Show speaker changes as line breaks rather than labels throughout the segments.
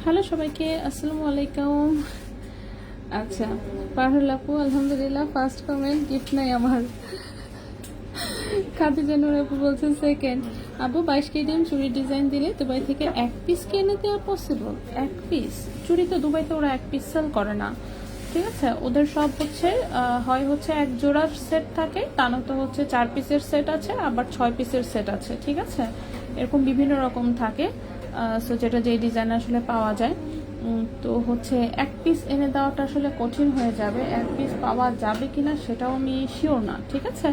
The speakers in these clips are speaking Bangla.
হ্যালো সবাইকে, আসসালামু আলাইকুম। আচ্ছা, পারহল আপু আলহামদুলিল্লাহ, ফার্স্ট কমেন্ট, গিফট নাই আমার। খাদিজা নূর আপু বলছেন সেকেন্ড। আপু 22 কেজি চুড়ি ডিজাইন দিলে দুবাই থেকে এক পিস কিনে দেওয়া পসিবল? এক পিস চুড়ি তো দুবাইতে ওরা এক পিস সেল করে না, ঠিক আছে। ওদের সব হচ্ছে হয় হচ্ছে এক জোড়ার সেট থাকে, তা নয়তো হচ্ছে 4 পিসের সেট আছে, আবার 6 পিসের সেট আছে, ঠিক আছে। এরকম বিভিন্ন রকম থাকে। সো যেটা যেই ডিজাইন আসলে পাওয়া যায়, তো হচ্ছে এক পিস এনে দেওয়াটা আসলে কঠিন হয়ে যাবে। এক পিস পাওয়া যাবে কিনা সেটাও আমি শিওর না, ঠিক আছে।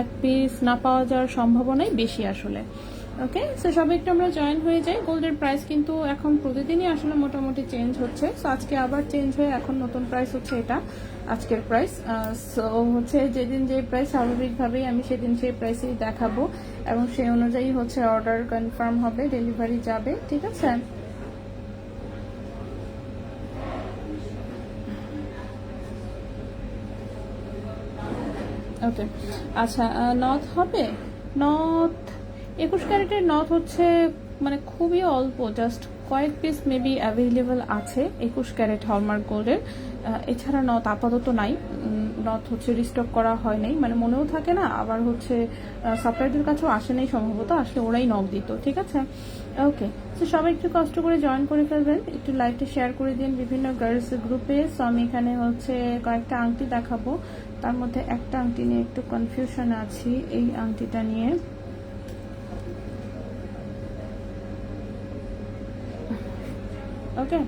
এক পিস না পাওয়া যাওয়ার সম্ভাবনাই বেশি আসলে। ওকে, সো সবাই একটু আমরা জয়েন হয়ে যাই। গোল্ডের প্রাইস কিন্তু এখন প্রতিদিনই আসলে মোটামুটি চেঞ্জ হচ্ছে। সো আজকে আবার চেঞ্জ হয়ে এখন নতুন প্রাইস হচ্ছে এটা, আজকের প্রাইস। সো হচ্ছে যেদিন যে প্রাইস, স্বাভাবিকভাবেই আমি সেদিন সেই প্রাইসেই দেখাবো এবং সেই অনুযায়ী হচ্ছে অর্ডার কনফার্ম হবে, ডেলিভারি যাবে, ঠিক আছে। ওকে, আচ্ছা, নথ হবে। নথ 21 ক্যারেটের নথ হচ্ছে মানে খুবই অল্প, জাস্ট কয়েক পিস মেবি অ্যাভেলেবল আছে 21 ক্যারেট হলমার্ক গোল্ডের। এছাড়া নথ আপাতত নাই। নথ হচ্ছে রিস্টক করা হয় নাই, মানে মনেও থাকে না, আবার হচ্ছে সাপ্লাইদের কাছেও আসে নাই সম্ভবত, আসলে ওরাই নখ দিত, ঠিক আছে। ওকে, তো সবাই একটু কষ্ট করে জয়েন করে ফেলবেন, একটু লাইভটা শেয়ার করে দিন বিভিন্ন গার্লস গ্রুপে। সো আমি এখানে হচ্ছে কয়েকটা আংটি দেখাবো, তার মধ্যে একটা আংটি নিয়ে একটু কনফিউশন আছি, এই আংটিটা নিয়ে। ওকে,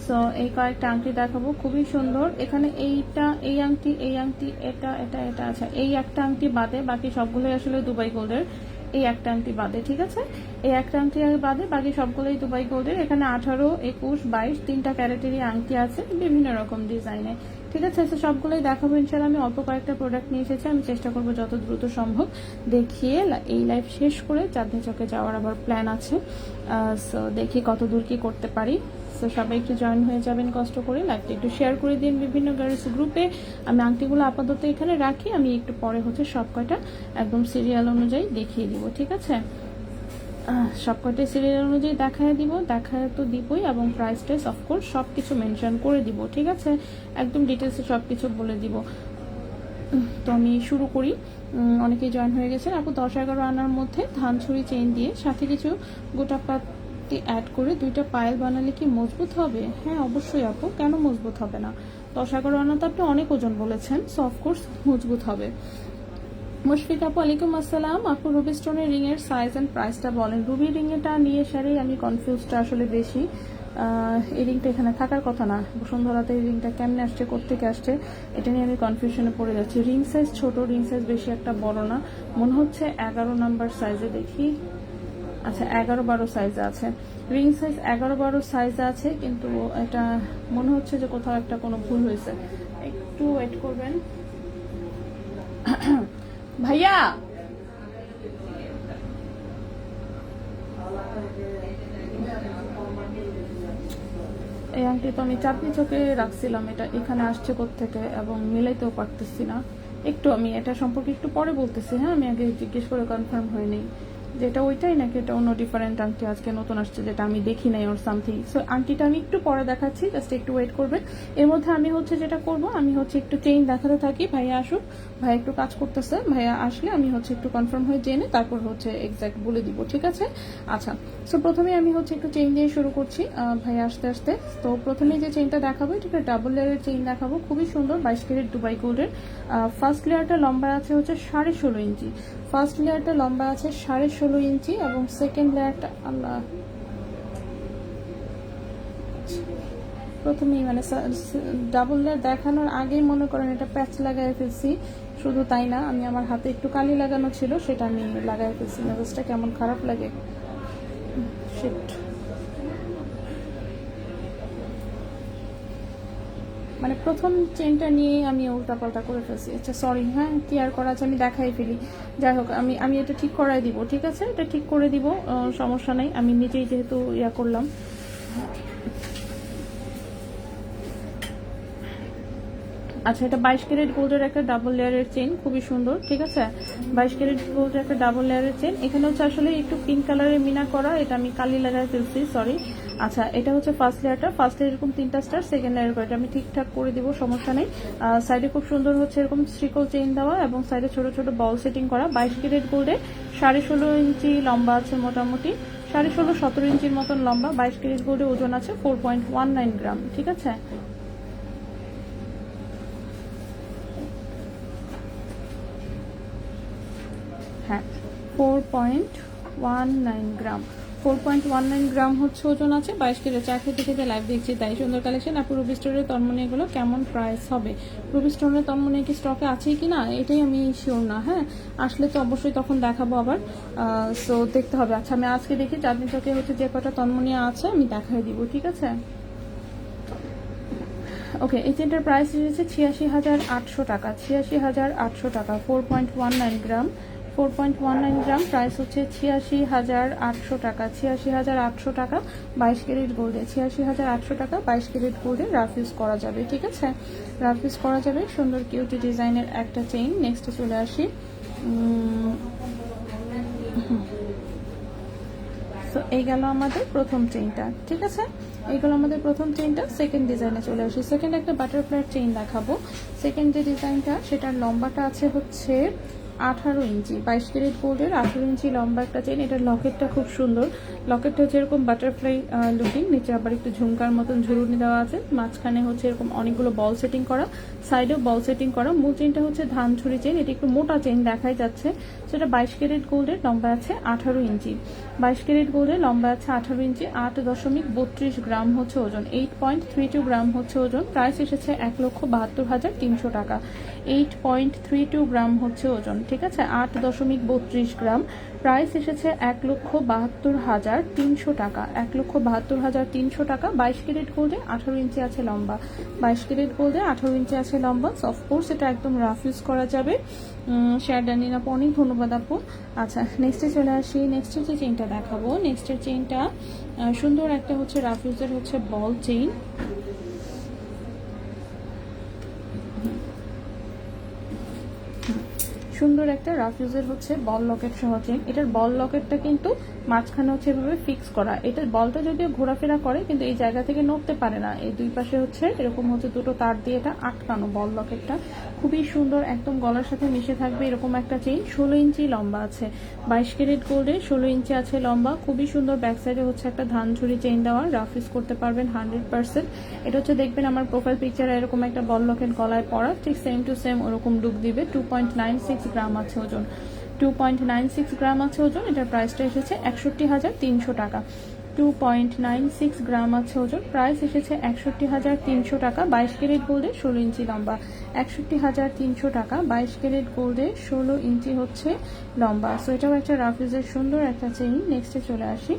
সো এই কয়েকটা আংটি দেখাবো, খুবই সুন্দর। এখানে এইটা, এই আংটি, এই আংটি, এটা এটা এটা আচ্ছা, এই একটা আংটি বাদে বাকি সবগুলোই আসলে দুবাই গোল্ডের। এই একটা আংটি বাদে, ঠিক আছে, এই একটা আংটি বাদে বাকি সবগুলোই দুবাই গোল্ডের। এখানে 18, 21, 22 তিনটা ক্যারেটেরই আংটি আছে বিভিন্ন রকম ডিজাইনে, ঠিক আছে। তো সবগুলোই দেখাবো ইনশাল্লাহ। আমি অল্প কয়েকটা প্রোডাক্ট নিয়ে এসেছি, আমি চেষ্টা করবো যত দ্রুত সম্ভব দেখিয়ে এই লাইভ শেষ করে চাঁদনি চকে যাওয়ার আবার প্ল্যান আছে। সো দেখি কত দূর কি করতে পারি। সো সবাই একটু জয়েন হয়ে যাবেন কষ্ট করে, লাইভটা একটু শেয়ার করে দিন বিভিন্ন গার্লস গ্রুপে। আমি আংটিগুলো আপাতত এখানে রাখি, আমি একটু পরে হচ্ছে সব কয়টা একদম সিরিয়াল অনুযায়ী দেখিয়ে দিব, ঠিক আছে। সব কয়টা সিরিয়াল অনুযায়ী দেখায় তো দিবই, এবং প্রাইস টাইস অফকোর্স সব কিছু মেনশন করে দিব, ঠিক আছে। একদম ডিটেলসে সব কিছু বলে দিব। তো আমি শুরু করি। অনেকেই জয়েন হয়ে গেছেন। আপু 10-11 আনার মধ্যে ধান ছুরি চেইন দিয়ে সাথে কিছু গোটা পাতি অ্যাড করে 2টা পায়েল বানালে কি মজবুত হবে? হ্যাঁ অবশ্যই আপু, কেন মজবুত হবে না? 10-11 আনা তো আপনি অনেক ওজন বলেছেন, সো অফকোর্স মজবুত হবে। মুশফিক আপু ওয়ালাইকুম আসসালাম। আপু রুবি স্টোনের রিং এর সাইজ এন্ড প্রাইসটা বলেন। রুবি রিং এটা নিয়ে সারেই আমি কনফিউজটা আসলে বেশি। এই রিংটা এখানে থাকার কথা না, বসুন্ধরাতে এই রিংটা কেমনে আসছে, কোত্থেকে আসছে, এটা নিয়ে আমি কনফিউশনে পড়ে যাচ্ছি। রিং সাইজ ছোট, রিং সাইজ বেশি একটা বড় না, মনে হচ্ছে 11 নাম্বার সাইজে, দেখি। আচ্ছা 11-12 সাইজে আছে, রিং সাইজ 11-12 সাইজে আছে, কিন্তু এটা মনে হচ্ছে যে কোথাও একটা কোনো ভুল হয়েছে। একটু ওয়েট করবেন ভাইয়া। এই আংটি তো আমি চাঁদনি চোখে রাখছিলাম, এটা এখানে আসছে কোত্থেকে এবং মিলাইতেও পারতেছি না। একটু আমি এটা সম্পর্কে একটু পরে বলতেছি, হ্যাঁ আমি আগে জিজ্ঞেস করে কনফার্ম হয়নি যেটা ওইটাই নাকি এটা অন্য ডিফারেন্ট আংটি আজকে নতুন আসছে যেটা আমি দেখি নাই ওর সামথিং। সো আংটিটা আমি একটু পরে দেখাচ্ছি, জাস্ট একটু ওয়েট করবেন। এর মধ্যে আমি হচ্ছে যেটা করব, আমি হচ্ছে একটু চেইন দেখাতে থাকি। ভাইয়া আসুক, ভাইয়া একটু কাজ করতেছে, ভাইয়া আসলে আমি হচ্ছে একটু কনফার্ম হয়ে জেনে তারপর হচ্ছে এক্সাক্ট বলে দিব, ঠিক আছে। আচ্ছা, সো প্রথমে আমি হচ্ছে একটু চেইন দিয়ে শুরু করছি ভাইয়া আসতে আসতে। তো প্রথমে যে চেইনটা দেখাবো এটা একটা ডাবল লেয়ারের চেইন দেখাবো, খুবই সুন্দর 22 ক্যারেট দুবাই গোল্ডের। ফার্স্ট লেয়ারটা লম্বা আছে হচ্ছে 16.5 ইঞ্চি, ফার্স্ট লেয়ারটা লম্বা আছে 16.5 ইঞ্চি, এবং সেকেন্ড লেয়ারটা আল্লাহ প্রথমেই মানে ডাবল লেয়ার দেখানোর আগেই মনে করেন এটা প্যাচ লাগাই ফেলছি। শুধু তাই না, আমি আমার হাতে একটু কালি লাগানো ছিল, সেটা আমি লাগাই ফেলছি। মেজাজটা কেমন খারাপ লাগে, শিট। মানে প্রথম চেনটা নিয়ে আমি উল্টাপাল্টা করে ফেলছি। আচ্ছা সরি, হ্যাঁ কি আর করা আছে, আমি দেখাই ফেলি। যাই হোক, আমি এটা ঠিক করাই দিব, ঠিক আছে, এটা ঠিক করে দিব, সমস্যা নেই। আমি নিজেই যেহেতু ইয়া করলাম। আচ্ছা, এটা 22 ক্যারেট গোল্ডের একটা ডাবল লেয়ারের চেইন, খুবই সুন্দর। ঠিক আছে, 22 ক্যারেট গোল্ডের একটা ডাবল লেয়ারের চেইন। এখানে হচ্ছে আসলে একটু পিঙ্ক কালারের মিনা করা, এটা আমি কালি লাগায় ফেলছি, সরি। আচ্ছা, এটা হচ্ছে ফার্স্ট লেয়ারটা, ফার্স্ট লেয়ার এরকম 3টা স্টার, সেকেন্ড লেয়ার করে এটা আমি ঠিকঠাক করে দিব, সমস্যা নেই। সাইডে খুব সুন্দর হচ্ছে এরকম শ্রিকল চেইন দেওয়া এবং সাইডে ছোট ছোট বল সেটিং করা। 22 ক্যারেট গোল্ডে 16.5 ইঞ্চি লম্বা আছে মোটামুটি, 16.5-17 ইঞ্চির মতন লম্বা। 22 ক্যারেট গোল্ডে ওজন আছে 4.19 গ্রাম। ঠিক আছে, হ্যাঁ 4.19 গ্রাম, 4.19 গ্রাম হচ্ছে ওজন আছে। 22 ক্যারেট। চাকরি থেকে লাইভ দেখছি তাই সুন্দর কালেকশন। আপু রুবি স্টোরের তন্মনি এগুলো কেমন প্রাইস হবে? রুবি স্টোরের তন্মনি কি স্টকে আছে কি না এটাই আমি শিওর না। হ্যাঁ, আসলে তো অবশ্যই তখন দেখাবো আবার, সো দেখতে হবে। আচ্ছা, আমি আজকে দেখি চাঁদনি চকে হচ্ছে যে কটা তন্মনিয়া আছে আমি দেখাই দিব। ঠিক আছে, ওকে। এই চেনটার প্রাইস এসেছে 86,800 টাকা, 86,800 টাকা। 4.19 গ্রাম, 4.19 গ্রাম, প্রাইস হচ্ছে 86,800 টাকা, 86,800 টাকা 22 ক্যারেট গোল্ডে, 86,800 টাকা 22 ক্যারেট গোল্ডে রাফ ইউজ করা যাবে। ঠিক আছে, রাফ ইউজ করা যাবে। সুন্দর কিউটি ডিজাইনের একটা চেইন। নেক্সটে চলে আসি। তো এই গেল আমাদের প্রথম চেইনটা। ঠিক আছে, এইগুলো আমাদের প্রথম চেইনটা। সেকেন্ড ডিজাইনে চলে আসি। সেকেন্ড একটা বাটারফ্লাই চেইন দেখাবো। সেকেন্ড যে ডিজাইনটা সেটার লম্বাটা আছে হচ্ছে 18 ইঞ্চি, 22 ক্যারেট গোল্ডের 18 ইঞ্চি লম্বা একটা চেইন। এটার লকেটটা খুব সুন্দর, লকেটটা হচ্ছে এরকম বাটারফ্লাই লুকিং, নিচে আবার একটু ঝুমকার মতন ঝুরুনি দেওয়া আছে, মাঝখানে হচ্ছে এরকম অনেকগুলো বল সেটিং করা, সাইডেও বল সেটিং করা। মূল চেইনটা হচ্ছে ধানছড়ি চেইন, এটা একটু মোটা চেইন দেখাই যাচ্ছে। সেটা 22 ক্যারেট গোল্ডের, লম্বা আছে 18 ইঞ্চি, 22 ক্যারেট গোল্ডের লম্বা আছে 18 ইঞ্চি, 8.32 গ্রাম হচ্ছে ওজন, 8.32 গ্রাম হচ্ছে ওজন। প্রাইস এসেছে 1,72,300 টাকা, 8.32 গ্রাম হচ্ছে ওজন। ঠিক আছে, 8.32 গ্রাম, প্রাইস এসেছে 1,72,300 টাকা, 1,72,300 টাকা। 22 ক্যারেট গোল্ডে 18 ইঞ্চি আছে লম্বা, 22 ক্যারেট গোল্ডে 18 ইঞ্চি আছে লম্বা। অফকোর্স এটা একদম রাফ ইউজ করা যাবে। শেয়ার ডানিন আপু, অনেক ধন্যবাদ আপু। আচ্ছা, নেক্সটে চলে আসি। নেক্সটের যে চেইনটা দেখাবো, নেক্সটের চেইনটা সুন্দর একটা হচ্ছে রাফ ইউজের হচ্ছে বল চেইন। সুন্দর একটা রাফ ইউজের হচ্ছে বল লকেট সহ চেইন। এটার বল লকেটটা কিন্তু মাঝখানে হচ্ছে এভাবে ফিক্স করা। এটার বলটা যদিও ঘোরাফেরা করে কিন্তু এই জায়গা থেকে নড়তে পারে না। এই দুই পাশে হচ্ছে এরকম হচ্ছে দুটো তার দিয়ে এটা আটকানো বল লকেটটা, খুবই সুন্দর, একদম গলার সাথে মিশে থাকবে এরকম একটা চেইন। 16 ইঞ্চি লম্বা আছে, 22 ক্যারেট গোল্ডে 16 ইঞ্চি আছে লম্বা, খুবই সুন্দর। ব্যাক সাইডে হচ্ছে একটা ধানঝুরি চেইন দেওয়া, রাফ ইউজ করতে পারবেন 100%। এটা হচ্ছে দেখবেন আমার প্রোফাইল পিকচারে এরকম একটা বল লকেট গলায় পরা, ঠিক সেম টু সেম ওরকম লুক দিবে। 2.96 গ্রাম আছে ওজন, 2.96 গ্রাম আছে ওজন। এটার প্রাইসটা এসেছে 61,300 টাকা, 2.96 গ্রাম আছে ওজন। প্রাইস এসেছে 61,300 টাকা। 22 ক্যারেট গোল্ডে 16 ইঞ্চি লম্বা, 61,300 টাকা। 22 ক্যারেট গোল্ডে 16 ইঞ্চি হচ্ছে লম্বা। সো এটাও একটা রাফ ইউজের সুন্দর একটা চেইন। নেক্সটে চলে আসি।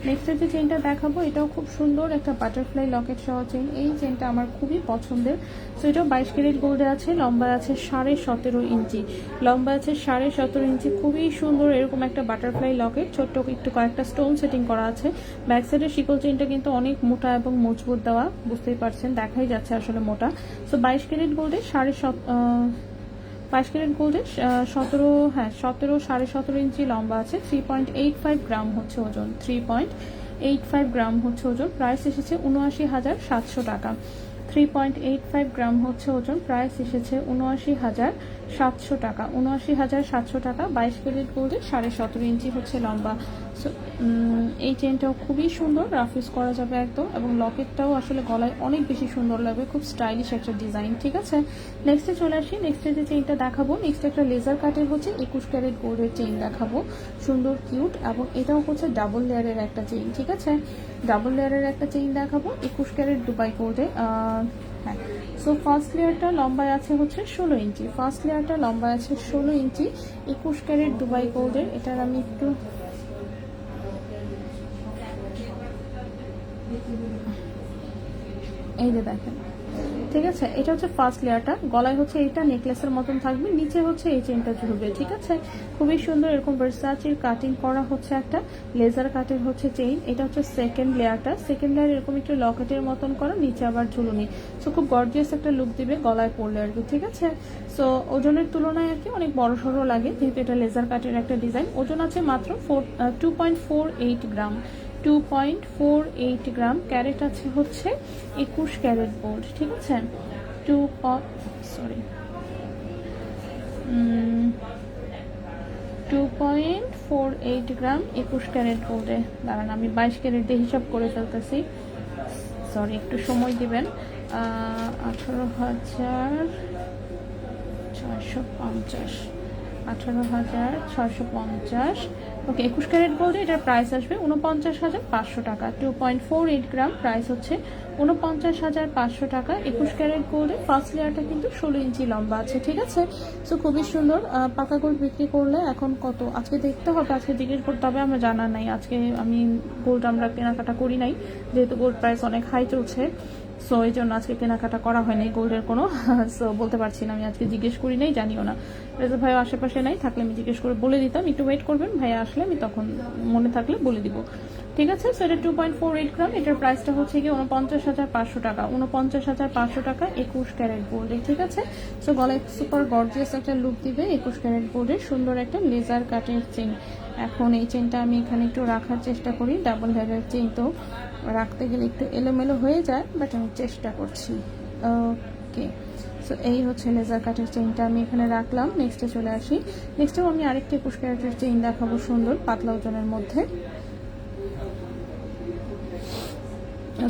নেক্সটের যে চেইনটা দেখাবো এটাও খুব সুন্দর একটা বাটারফ্লাই লকেট সহ চেইন। এই চেইনটা আমার খুবই পছন্দের। সো এটাও 22 ক্যারেট গোল্ডে আছে, লম্বা আছে 17.5 ইঞ্চি, লম্বা আছে 17.5 ইঞ্চি, খুবই সুন্দর এরকম একটা বাটারফ্লাই লকেট। ছোট্ট একটু কয়েকটা স্টোন সেটিং করা আছে। ব্যাক সাইডের শিকল চেইনটা কিন্তু অনেক মোটা এবং মজবুত দেওয়া, বুঝতেই পারছেন, দেখাই যাচ্ছে আসলে মোটা। সো 22 ক্যারেট গোল্ডে 22 ক্যারেট গোল্ডে 17.5 ইঞ্চি লম্বা আছে, 3.85 গ্রাম হচ্ছে ওজন, 3.85 গ্রাম হচ্ছে ওজন। প্রাইস এসেছে 79,700 টাকা, 3.85 গ্রাম হচ্ছে ওজন। প্রাইস এসেছে 79,700 টাকা, 79,700 টাকা। 22 ক্যারেট গোল্ডে 17.5 ইঞ্চি হচ্ছে লম্বা। সো এই চেনটাও খুবই সুন্দর, রাফ ইউজ করা যাবে একদম, এবং লকেটটাও আসলে গলায় অনেক বেশি সুন্দর লাগবে, খুব স্টাইলিশ একটা ডিজাইন। ঠিক আছে, নেক্সটে চলে আসি। নেক্সটে যে চেইনটা দেখাবো, নেক্সট একটা লেজার কাটের হচ্ছে 21 ক্যারেট গোল্ডের চেইন দেখাবো, সুন্দর কিউট, এবং এটাও হচ্ছে ডাবল লেয়ারের একটা চেইন। ঠিক আছে, ডাবল লেয়ারের একটা চেইন দেখাবো 21 ক্যারেট দুবাই গোল্ডে। হ্যাঁ, সো ফার্স্ট লেয়ারটা লম্বায় আছে হচ্ছে 16 ইঞ্চি, ফার্স্ট লেয়ারটা লম্বায় আছে 16 ইঞ্চি, 21 ক্যারেট দুবাই গোল্ডের। এটার আমি একটু এই যে দেখেন, ঠিক আছে, এটা হচ্ছে ফার্স্ট লেয়ারটা। গলায় হচ্ছে এটা নেকলেসের মতন থাকবে, নিচে হচ্ছে এই চেনটা ঝুলবে। ঠিক আছে, খুবই সুন্দর এরকম ভার্সাচির কাটিং করা হচ্ছে একটা লেজার কাটের হচ্ছে চেইন। এটা হচ্ছে সেকেন্ড লেয়ারটা। সেকেন্ড লেয়ার এরকম একটু লকেটের মতন করা, নিচে আবার ঝুলুনি। সো খুব গর্জিয়াস একটা লুক দিবে গলায় পরলে আর কি। ঠিক আছে, সো ওজনের তুলনায় আর কি অনেক বড় সড়ো লাগে, যেহেতু এটা লেজার কাটের একটা ডিজাইন। ওজন আছে মাত্র 2.48 গ্রাম। 2.48 গ্রাম। ক্যারেট আছে হচ্ছে 21 ক্যারেট গোল্ড। ঠিক আছে, 2.48 গ্রাম 21 ক্যারেট গোল্ডে। দাঁড়ান আমি 22 ক্যারেট দিয়ে হিসাব করে ফেলতেছি, সরি একটু সময় দিবেন। 18,650, 18,650। ওকে, 21 ক্যারেট গোল্ডে এটার প্রাইস আসবে 49,500 টাকা। 2.48 গ্রাম, প্রাইস হচ্ছে 49,500 টাকা। 21 ক্যারেট গোল্ডে ফার্স্ট লেয়ারটা কিন্তু 16 ইঞ্চি লম্বা আছে। ঠিক আছে, সো খুবই সুন্দর। পাকা গোল্ড বিক্রি করলে এখন কত আজকে দেখতে হবে, আজকে জিজ্ঞেস করতে হবে, আমরা জানা নাই। আজকে আমি গোল্ড আমরা কেনাকাটা করি নাই, যেহেতু গোল্ড প্রাইস অনেক হাই চলছে, সো এই জন্য আজকে কেনাকাটা করা হয়নি গোল্ডের কোনো। সো বলতে পারছি না, আমি আজকে জিজ্ঞেস করি নাই, জানিও না। রেজা ভাই আশেপাশে নাই, থাকলে আমি জিজ্ঞেস করে বলে দিতাম। একটু ওয়েট করবেন, ভাইয়া আসলে আমি তখন মনে থাকলে বলে দিব। ঠিক আছে, সো এটা 2.48 গ্রাম। এটার প্রাইসটা হচ্ছে কি 49,500 টাকা। 49,500 টাকা 21 ক্যারেট গোল্ডে। ঠিক আছে, সো গলায় সুপার গর্জিয়াস একটা লুক দিবে 21 ক্যারেট গোল্ডের সুন্দর একটা লেজার কাটের চেইন। এখন এই চেইনটা আমি এখানে একটু রাখার চেষ্টা করি, ডাবল হেডের চেইন তো রাখতে গেলে একটু এলোমেলো হয়ে যায়, বাট আমি চেষ্টা করছি। ওকে, সো এই হচ্ছে লেজার কাটের চেইনটা আমি এখানে রাখলাম। নেক্সটে চলে আসি। নেক্সটেও আমি আরেকটি 21 ক্যারেটের চেইন দেখাবো, সুন্দর পাতলা ওজনের মধ্যে।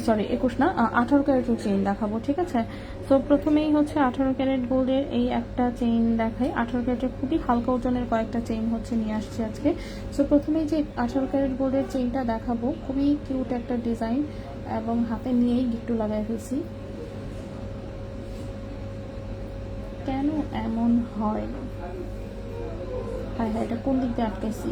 সরি 21 না, 18 ক্যারেটের চেইন দেখাবো। ঠিক আছে, তো প্রথমেই হচ্ছে 18 ক্যারেট গোল্ডের এই একটা চেইন দেখাই। 18 ক্যারেটের খুবই হালকা ওজনের কয়েকটা চেইন হচ্ছে নিয়ে আসছি আজকে। সো প্রথমেই যে 18 ক্যারেট গোল্ডের চেইনটা দেখাবো, খুবই কিউট একটা ডিজাইন, এবং হাতে নিয়েই গিট্টু লাগাই ফেলছি। কেন এমন হয়? হ্যাঁ হ্যাঁ, এটা কোন দিক দিয়ে আটকাইছি?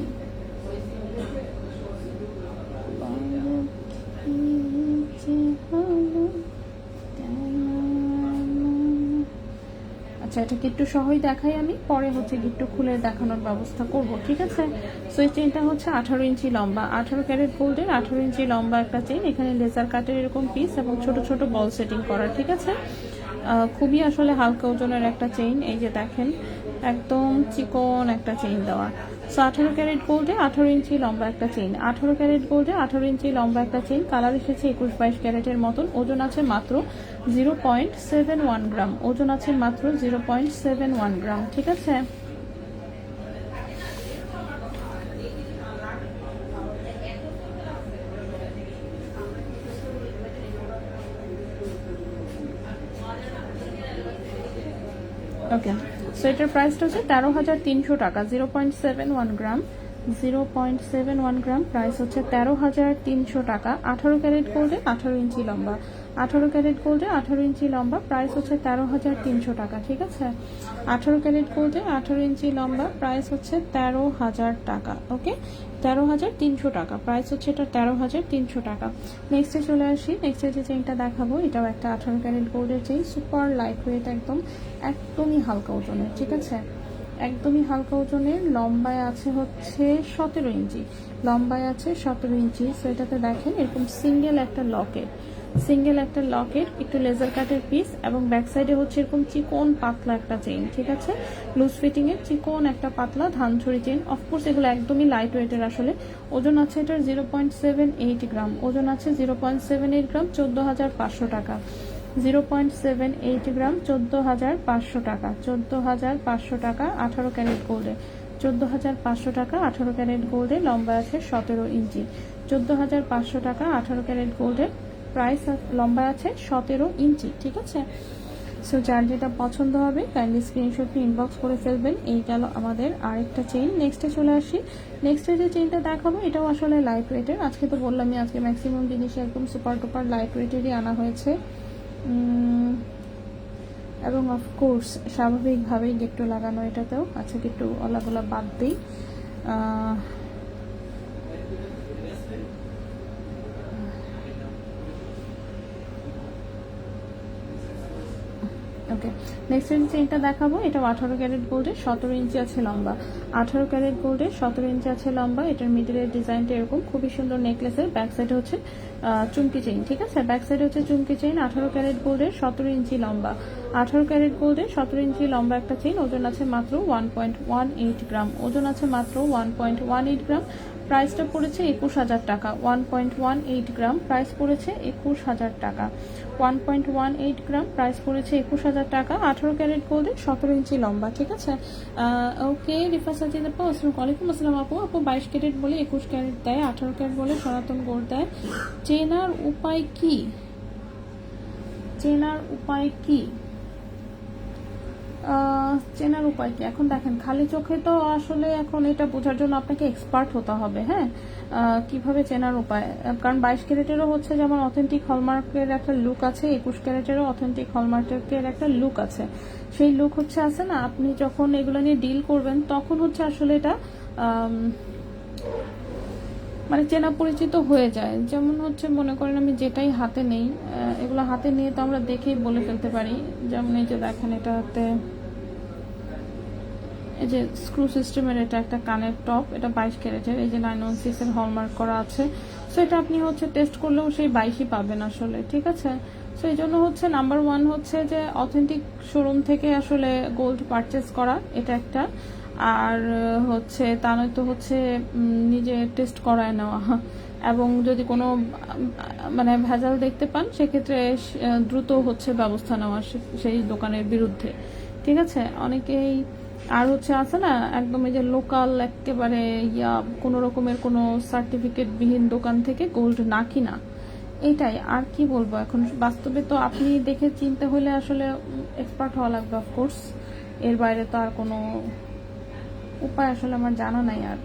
আচ্ছা, এটা গিট্টু সহই দেখাই আমি, পরে হচ্ছে গিট্টু খুলে দেখানোর ব্যবস্থা করব। ঠিক আছে, সো এই চেইনটা হচ্ছে 18 ইঞ্চি লম্বা, 18 ক্যারেট গোল্ডের 18 ইঞ্চি লম্বা একটা চেইন। এখানে লেজার কাটের এরকম পিস এবং ছোট ছোট বল সেটিং করা। ঠিক আছে, খুবই আসলে হালকা ওজনের একটা চেইন। এই যে দেখেন, একদম চিকন একটা চেইন দেওয়া। সো 18 ক্যারেট গোল্ডে 18 ইঞ্চি লম্বা একটা চেইন। 18 ক্যারেট গোল্ডে 18 ইঞ্চি লম্বা একটা চেইন। কালার এসেছে 21-22 ক্যারেটের মতন। ওজন আছে মাত্র 0.71 গ্রাম। ওজন আছে মাত্র 0.71 গ্রাম। ঠিক আছে, ওকে, সো এটার প্রাইসটা হচ্ছে 13,300 টাকা। 0.71 গ্রাম, 0.71 গ্রাম, প্রাইস হচ্ছে 13,300 টাকা। 18 ক্যারেট গোল্ডে 18 ইঞ্চি লম্বা, 18 ক্যারেট গোল্ডে 18 ইঞ্চি লম্বা, প্রাইস হচ্ছে 13,300 টাকা। ঠিক আছে, 18 ক্যারেট গোল্ডে 18 ইঞ্চি লম্বা, প্রাইস হচ্ছে 13,000 টাকা। ওকে, 13,300 টাকা, প্রাইস হচ্ছে এটা 13,300 টাকা। নেক্সটে চলে আসি। নেক্সটে যে চেইনটা দেখাবো, এটাও একটা 18 ক্যারেট গোল্ডের চেইন, সুপার লাইট ওয়েট, একদমই হালকা ওজনের। ঠিক আছে, একদমই হালকা ওজনের। লম্বায় আছে হচ্ছে 17 ইঞ্চি, লম্বায় আছে 17 ইঞ্চি। সো এটাতে দেখেন এরকম সিঙ্গেল একটা লকেট, একটু লেজার কাটের পিস, এবং ব্যাক সাইডে হচ্ছে এরকম চিকন পাতলা একটা চেইন। ঠিক আছে, লুজ ফিটিং এর চিকন একটা পাতলা ধানছড়ি চেইন। অফকোর্স এগুলো একদমই লাইট ওয়েটের আসলে। ওজন আছে এটার 0.78 গ্রাম, ওজন আছে 0.78 গ্রাম, 14,500 টাকা। 0.78 গ্রাম, 14,500 টাকা। 14,500 টাকা 18 ক্যারেট গোল্ডে, 14,500 টাকা 18 ক্যারেট গোল্ডে। লম্বা আছে 17 ইঞ্চি, 14,500 টাকা 18 ক্যারেট গোল্ডে, প্রাইস লম্বা আছে 17 ইঞ্চি। ঠিক আছে, সো যার যেটা পছন্দ হবে কাইন্ডলি স্ক্রিনশট নিয়ে ইনবক্স করে ফেলবেন। এই গেল আমাদের আরেকটা চেইন। নেক্সটে চলে আসি। নেক্সটে যে চেইনটা দেখাবো, এটাও আসলে লাইট ওয়েটের। আজকে তো বললামই, আজকে ম্যাক্সিমাম জিনিস একদম সুপার টুপার লাইট ওয়েটেরই আনা হয়েছে, এবং অফকোর্স স্বাভাবিকভাবেই গিট্টু লাগানো এটাতেও। আচ্ছা, গিট্টু অলাগুলা বাদ দিই। ওকে, নেক্সট যে চেইনটা দেখাবো এটা 18 ক্যারেট গোল্ডের, 17 ইঞ্চি আছে লম্বা। 18 ক্যারেট গোল্ডের 17 ইঞ্চি আছে লম্বা। এটার মিডলের ডিজাইনটা এরকম, খুবই সুন্দর নেকলেসের। ব্যাক সাইডে হচ্ছে চুমকি চেইন, ঠিক আছে, ব্যাক সাইডে হচ্ছে চুমকি চেইন। 18 ক্যারেট গোল্ডের 17 ইঞ্চি লম্বা। 18 ক্যারেট গোল্ডের 17 ইঞ্চি লম্বা একটা চেইন। ওজন আছে মাত্র 1.18 গ্রাম। ওজন আছে মাত্র 1.18 গ্রাম। প্রাইসটা পড়েছে 21,000 টাকা। 1.18 গ্রাম, প্রাইস পড়েছে 21,000 টাকা। 1.18 গ্রাম, প্রাইস পড়েছে 21,000 টাকা। 18 ক্যারেট গোল্ডের 17 ইঞ্চি লম্বা, ঠিক আছে। ওকে, রিফা সাজিদ আপু, আসসালামু আলাইকুম। আসসালাম আপু। 22 ক্যারেট বলে 21 ক্যারেট দেয়, 18 ক্যারেট বলে সনাতন গোল্ড দেয়। চেনার উপায় কি? চেনার উপায় কি? চেনার উপায় কি? এখন দেখেন, খালি চোখে তো আসলে এখন এটা বোঝার জন্য আপনাকে এক্সপার্ট হতে হবে। হ্যাঁ, কিভাবে চেনার উপায়, কারণ 22 ক্যারেটেরও হচ্ছে যেমন অথেন্টিক হলমার্কের একটা লুক আছে, 21 ক্যারেটেরও অথেন্টিক হলমার্কের একটা লুক আছে। সেই লুক হচ্ছে আছে না, আপনি যখন এগুলো নিয়ে ডিল করবেন তখন হচ্ছে আসলে এটা মানে চেনা পরিচিত হয়ে যায়। যেমন হচ্ছে মনে করেন আমি যেটাই হাতে নেই, এগুলো হাতে নিয়ে তো আমরা দেখেই বলে ফেলতে পারি। যেমন এই যে দেখেন, এটাতে এই যে স্ক্রু সিস্টেমের এটা একটা কানের টপ, এটা 22 ক্যারেটের, এই যে 916 এর হলমার্ক করা আছে। সো এটা আপনি হচ্ছে টেস্ট করলেও সেই 22ই পাবেন আসলে, ঠিক আছে। সো এই জন্য হচ্ছে নাম্বার 1 হচ্ছে যে অথেন্টিক শোরুম থেকে আসলে গোল্ড পারচেস করা, এটা একটা। আর হচ্ছে তা নয়তো হচ্ছে নিজে টেস্ট করায় নেওয়া। এবং যদি কোনো মানে ভেজাল দেখতে পান সেক্ষেত্রে দ্রুত হচ্ছে ব্যবস্থা নেওয়া সেই দোকানের বিরুদ্ধে, ঠিক আছে। অনেকেই আর হচ্ছে আছে না একদম এই যে লোকাল একেবারে কোনো রকমের কোনো সার্টিফিকেট বিহীন দোকান থেকে গোল্ড না কিনা, এইটাই আর কি বলবো। এখন বাস্তবে তো আপনি দেখে চিনতে হলে আসলে এক্সপার্ট হওয়া লাগবে অফকোর্স। এর বাইরে তো আর কোনো উপায় আসলে আমার জানা নাই আর।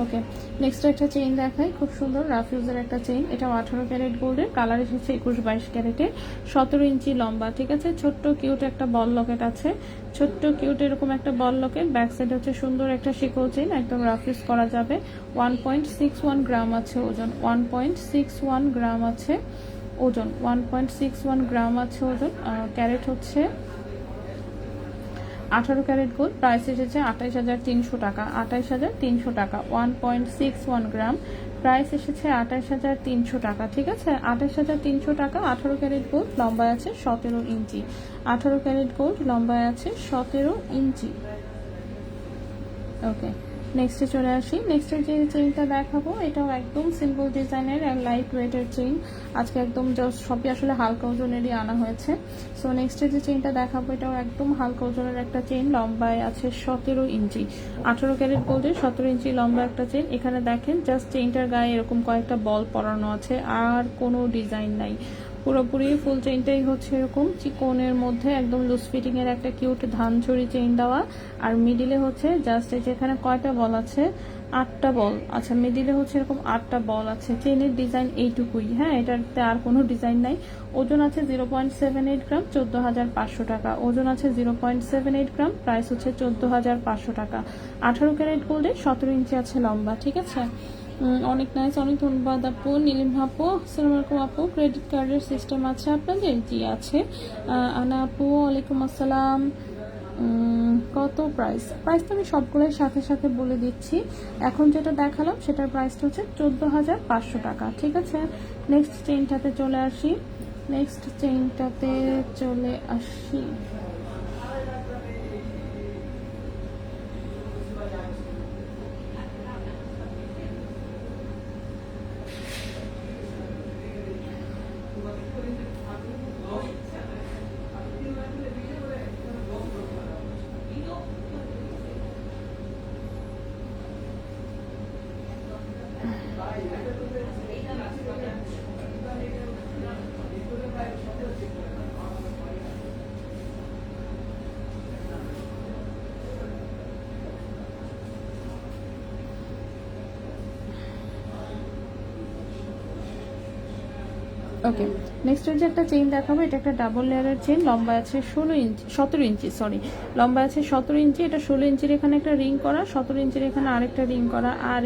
ওকে, নেক্সট একটা চেইন দেখাই, খুব সুন্দর রাফিউজের একটা চেইন। এটা 18 ক্যারেট গোল্ডের, কালার এসেছে 21-22 ক্যারেটের, 17 ইঞ্চি লম্বা, ঠিক আছে। ছোট্ট কিউট একটা বল লকেট আছে, ছোট্ট কিউট এরকম একটা বল লকেট। ব্যাক সাইড হচ্ছে সুন্দর একটা শিকল চেইন, একদম রাফিউজ করা যাবে। 1.61 গ্রাম আছে ওজন, 1.61 গ্রাম আছে ওজন, 1.61 গ্রাম আছে ওজন। ক্যারেট হচ্ছে 18 ক্যারেট গোল্ড, প্রাইস এসেছে 28,300 টাকা। 28,300 টাকা, 1.61 গ্রাম, প্রাইস এসেছে 28,300 টাকা, ঠিক আছে। 28,300 টাকা। 18 ক্যারেট গোল্ড, লম্বায় আছে 17 ইঞ্চি। 18 ক্যারেট গোল্ড, লম্বায় আছে 17 ইঞ্চি। ওকে, নেক্সটে চলে আসি। নেক্সটের যে চেইনটা দেখাবো এটাও একদম সিম্পল ডিজাইনের আর লাইট ওয়েটের চেইন। আজকে একদম জাস্ট সবই আসলে হালকা ওজনেরই আনা হয়েছে। সো নেক্সটের যে চেইনটা দেখাবো এটাও একদম হালকা ওজনের একটা চেইন, লম্বায় আছে 17 ইঞ্চি। 18 ক্যারেট গোল্ডের 17 ইঞ্চি লম্বা একটা চেইন। এখানে দেখেন জাস্ট চেইনটার গায়ে এরকম কয়েকটা বল পরানো আছে, আর কোনো ডিজাইন নাই। পুরোপুরি ফুল চেইনটাই হচ্ছে এরকম চিকনের মধ্যে একদম লুজ ফিটিং এর একটা কিউট ধানচুরি চেইন দেওয়া। আর মিডিলে হচ্ছে জাস্ট এই যেখানে কয়টা বল আছে, 8টা বল। আচ্ছা, মিডিলে হচ্ছে এরকম 8টা বল আছে। চেইনের ডিজাইন এইটুকুই, হ্যাঁ, এটাতে আর কোনো ডিজাইন নাই। ওজন আছে 0.78 গ্রাম, 14,500 টাকা। ওজন আছে 0.78 গ্রাম, প্রাইস হচ্ছে 14,500 টাকা। 18 ক্যারেট গোল্ডে 17 ইঞ্চি আছে লম্বা, ঠিক আছে। অনেক নাইস, অনেক ধন্যবাদ আপু। নীলিম আপু, আসসালামু আলাইকুম আপু। ক্রেডিট কার্ডের সিস্টেম আছে আপনাদের? জি আছে। আনা আপু, ওয়ালাইকুম আসসালাম। কত প্রাইস? প্রাইস তো আমি সবগুলোর সাথে সাথে বলে দিচ্ছি। এখন যেটা দেখালাম সেটার প্রাইসটা হচ্ছে 14,500 টাকা, ঠিক আছে। নেক্সট চেইনটাতে চলে আসি। নেক্সট চেইনটাতে চলে আসি। ওকে, নেক্সট যে একটা চেইন দেখাবো, এটা একটা ডাবল লেয়ারের চেইন, লম্বা আছে 17 ইঞ্চি, সরি লম্বা আছে 17 ইঞ্চি। এটা 16 ইঞ্চির এখানে একটা রিং করা, 17 ইঞ্চির এখানে আরেকটা রিং করা। আর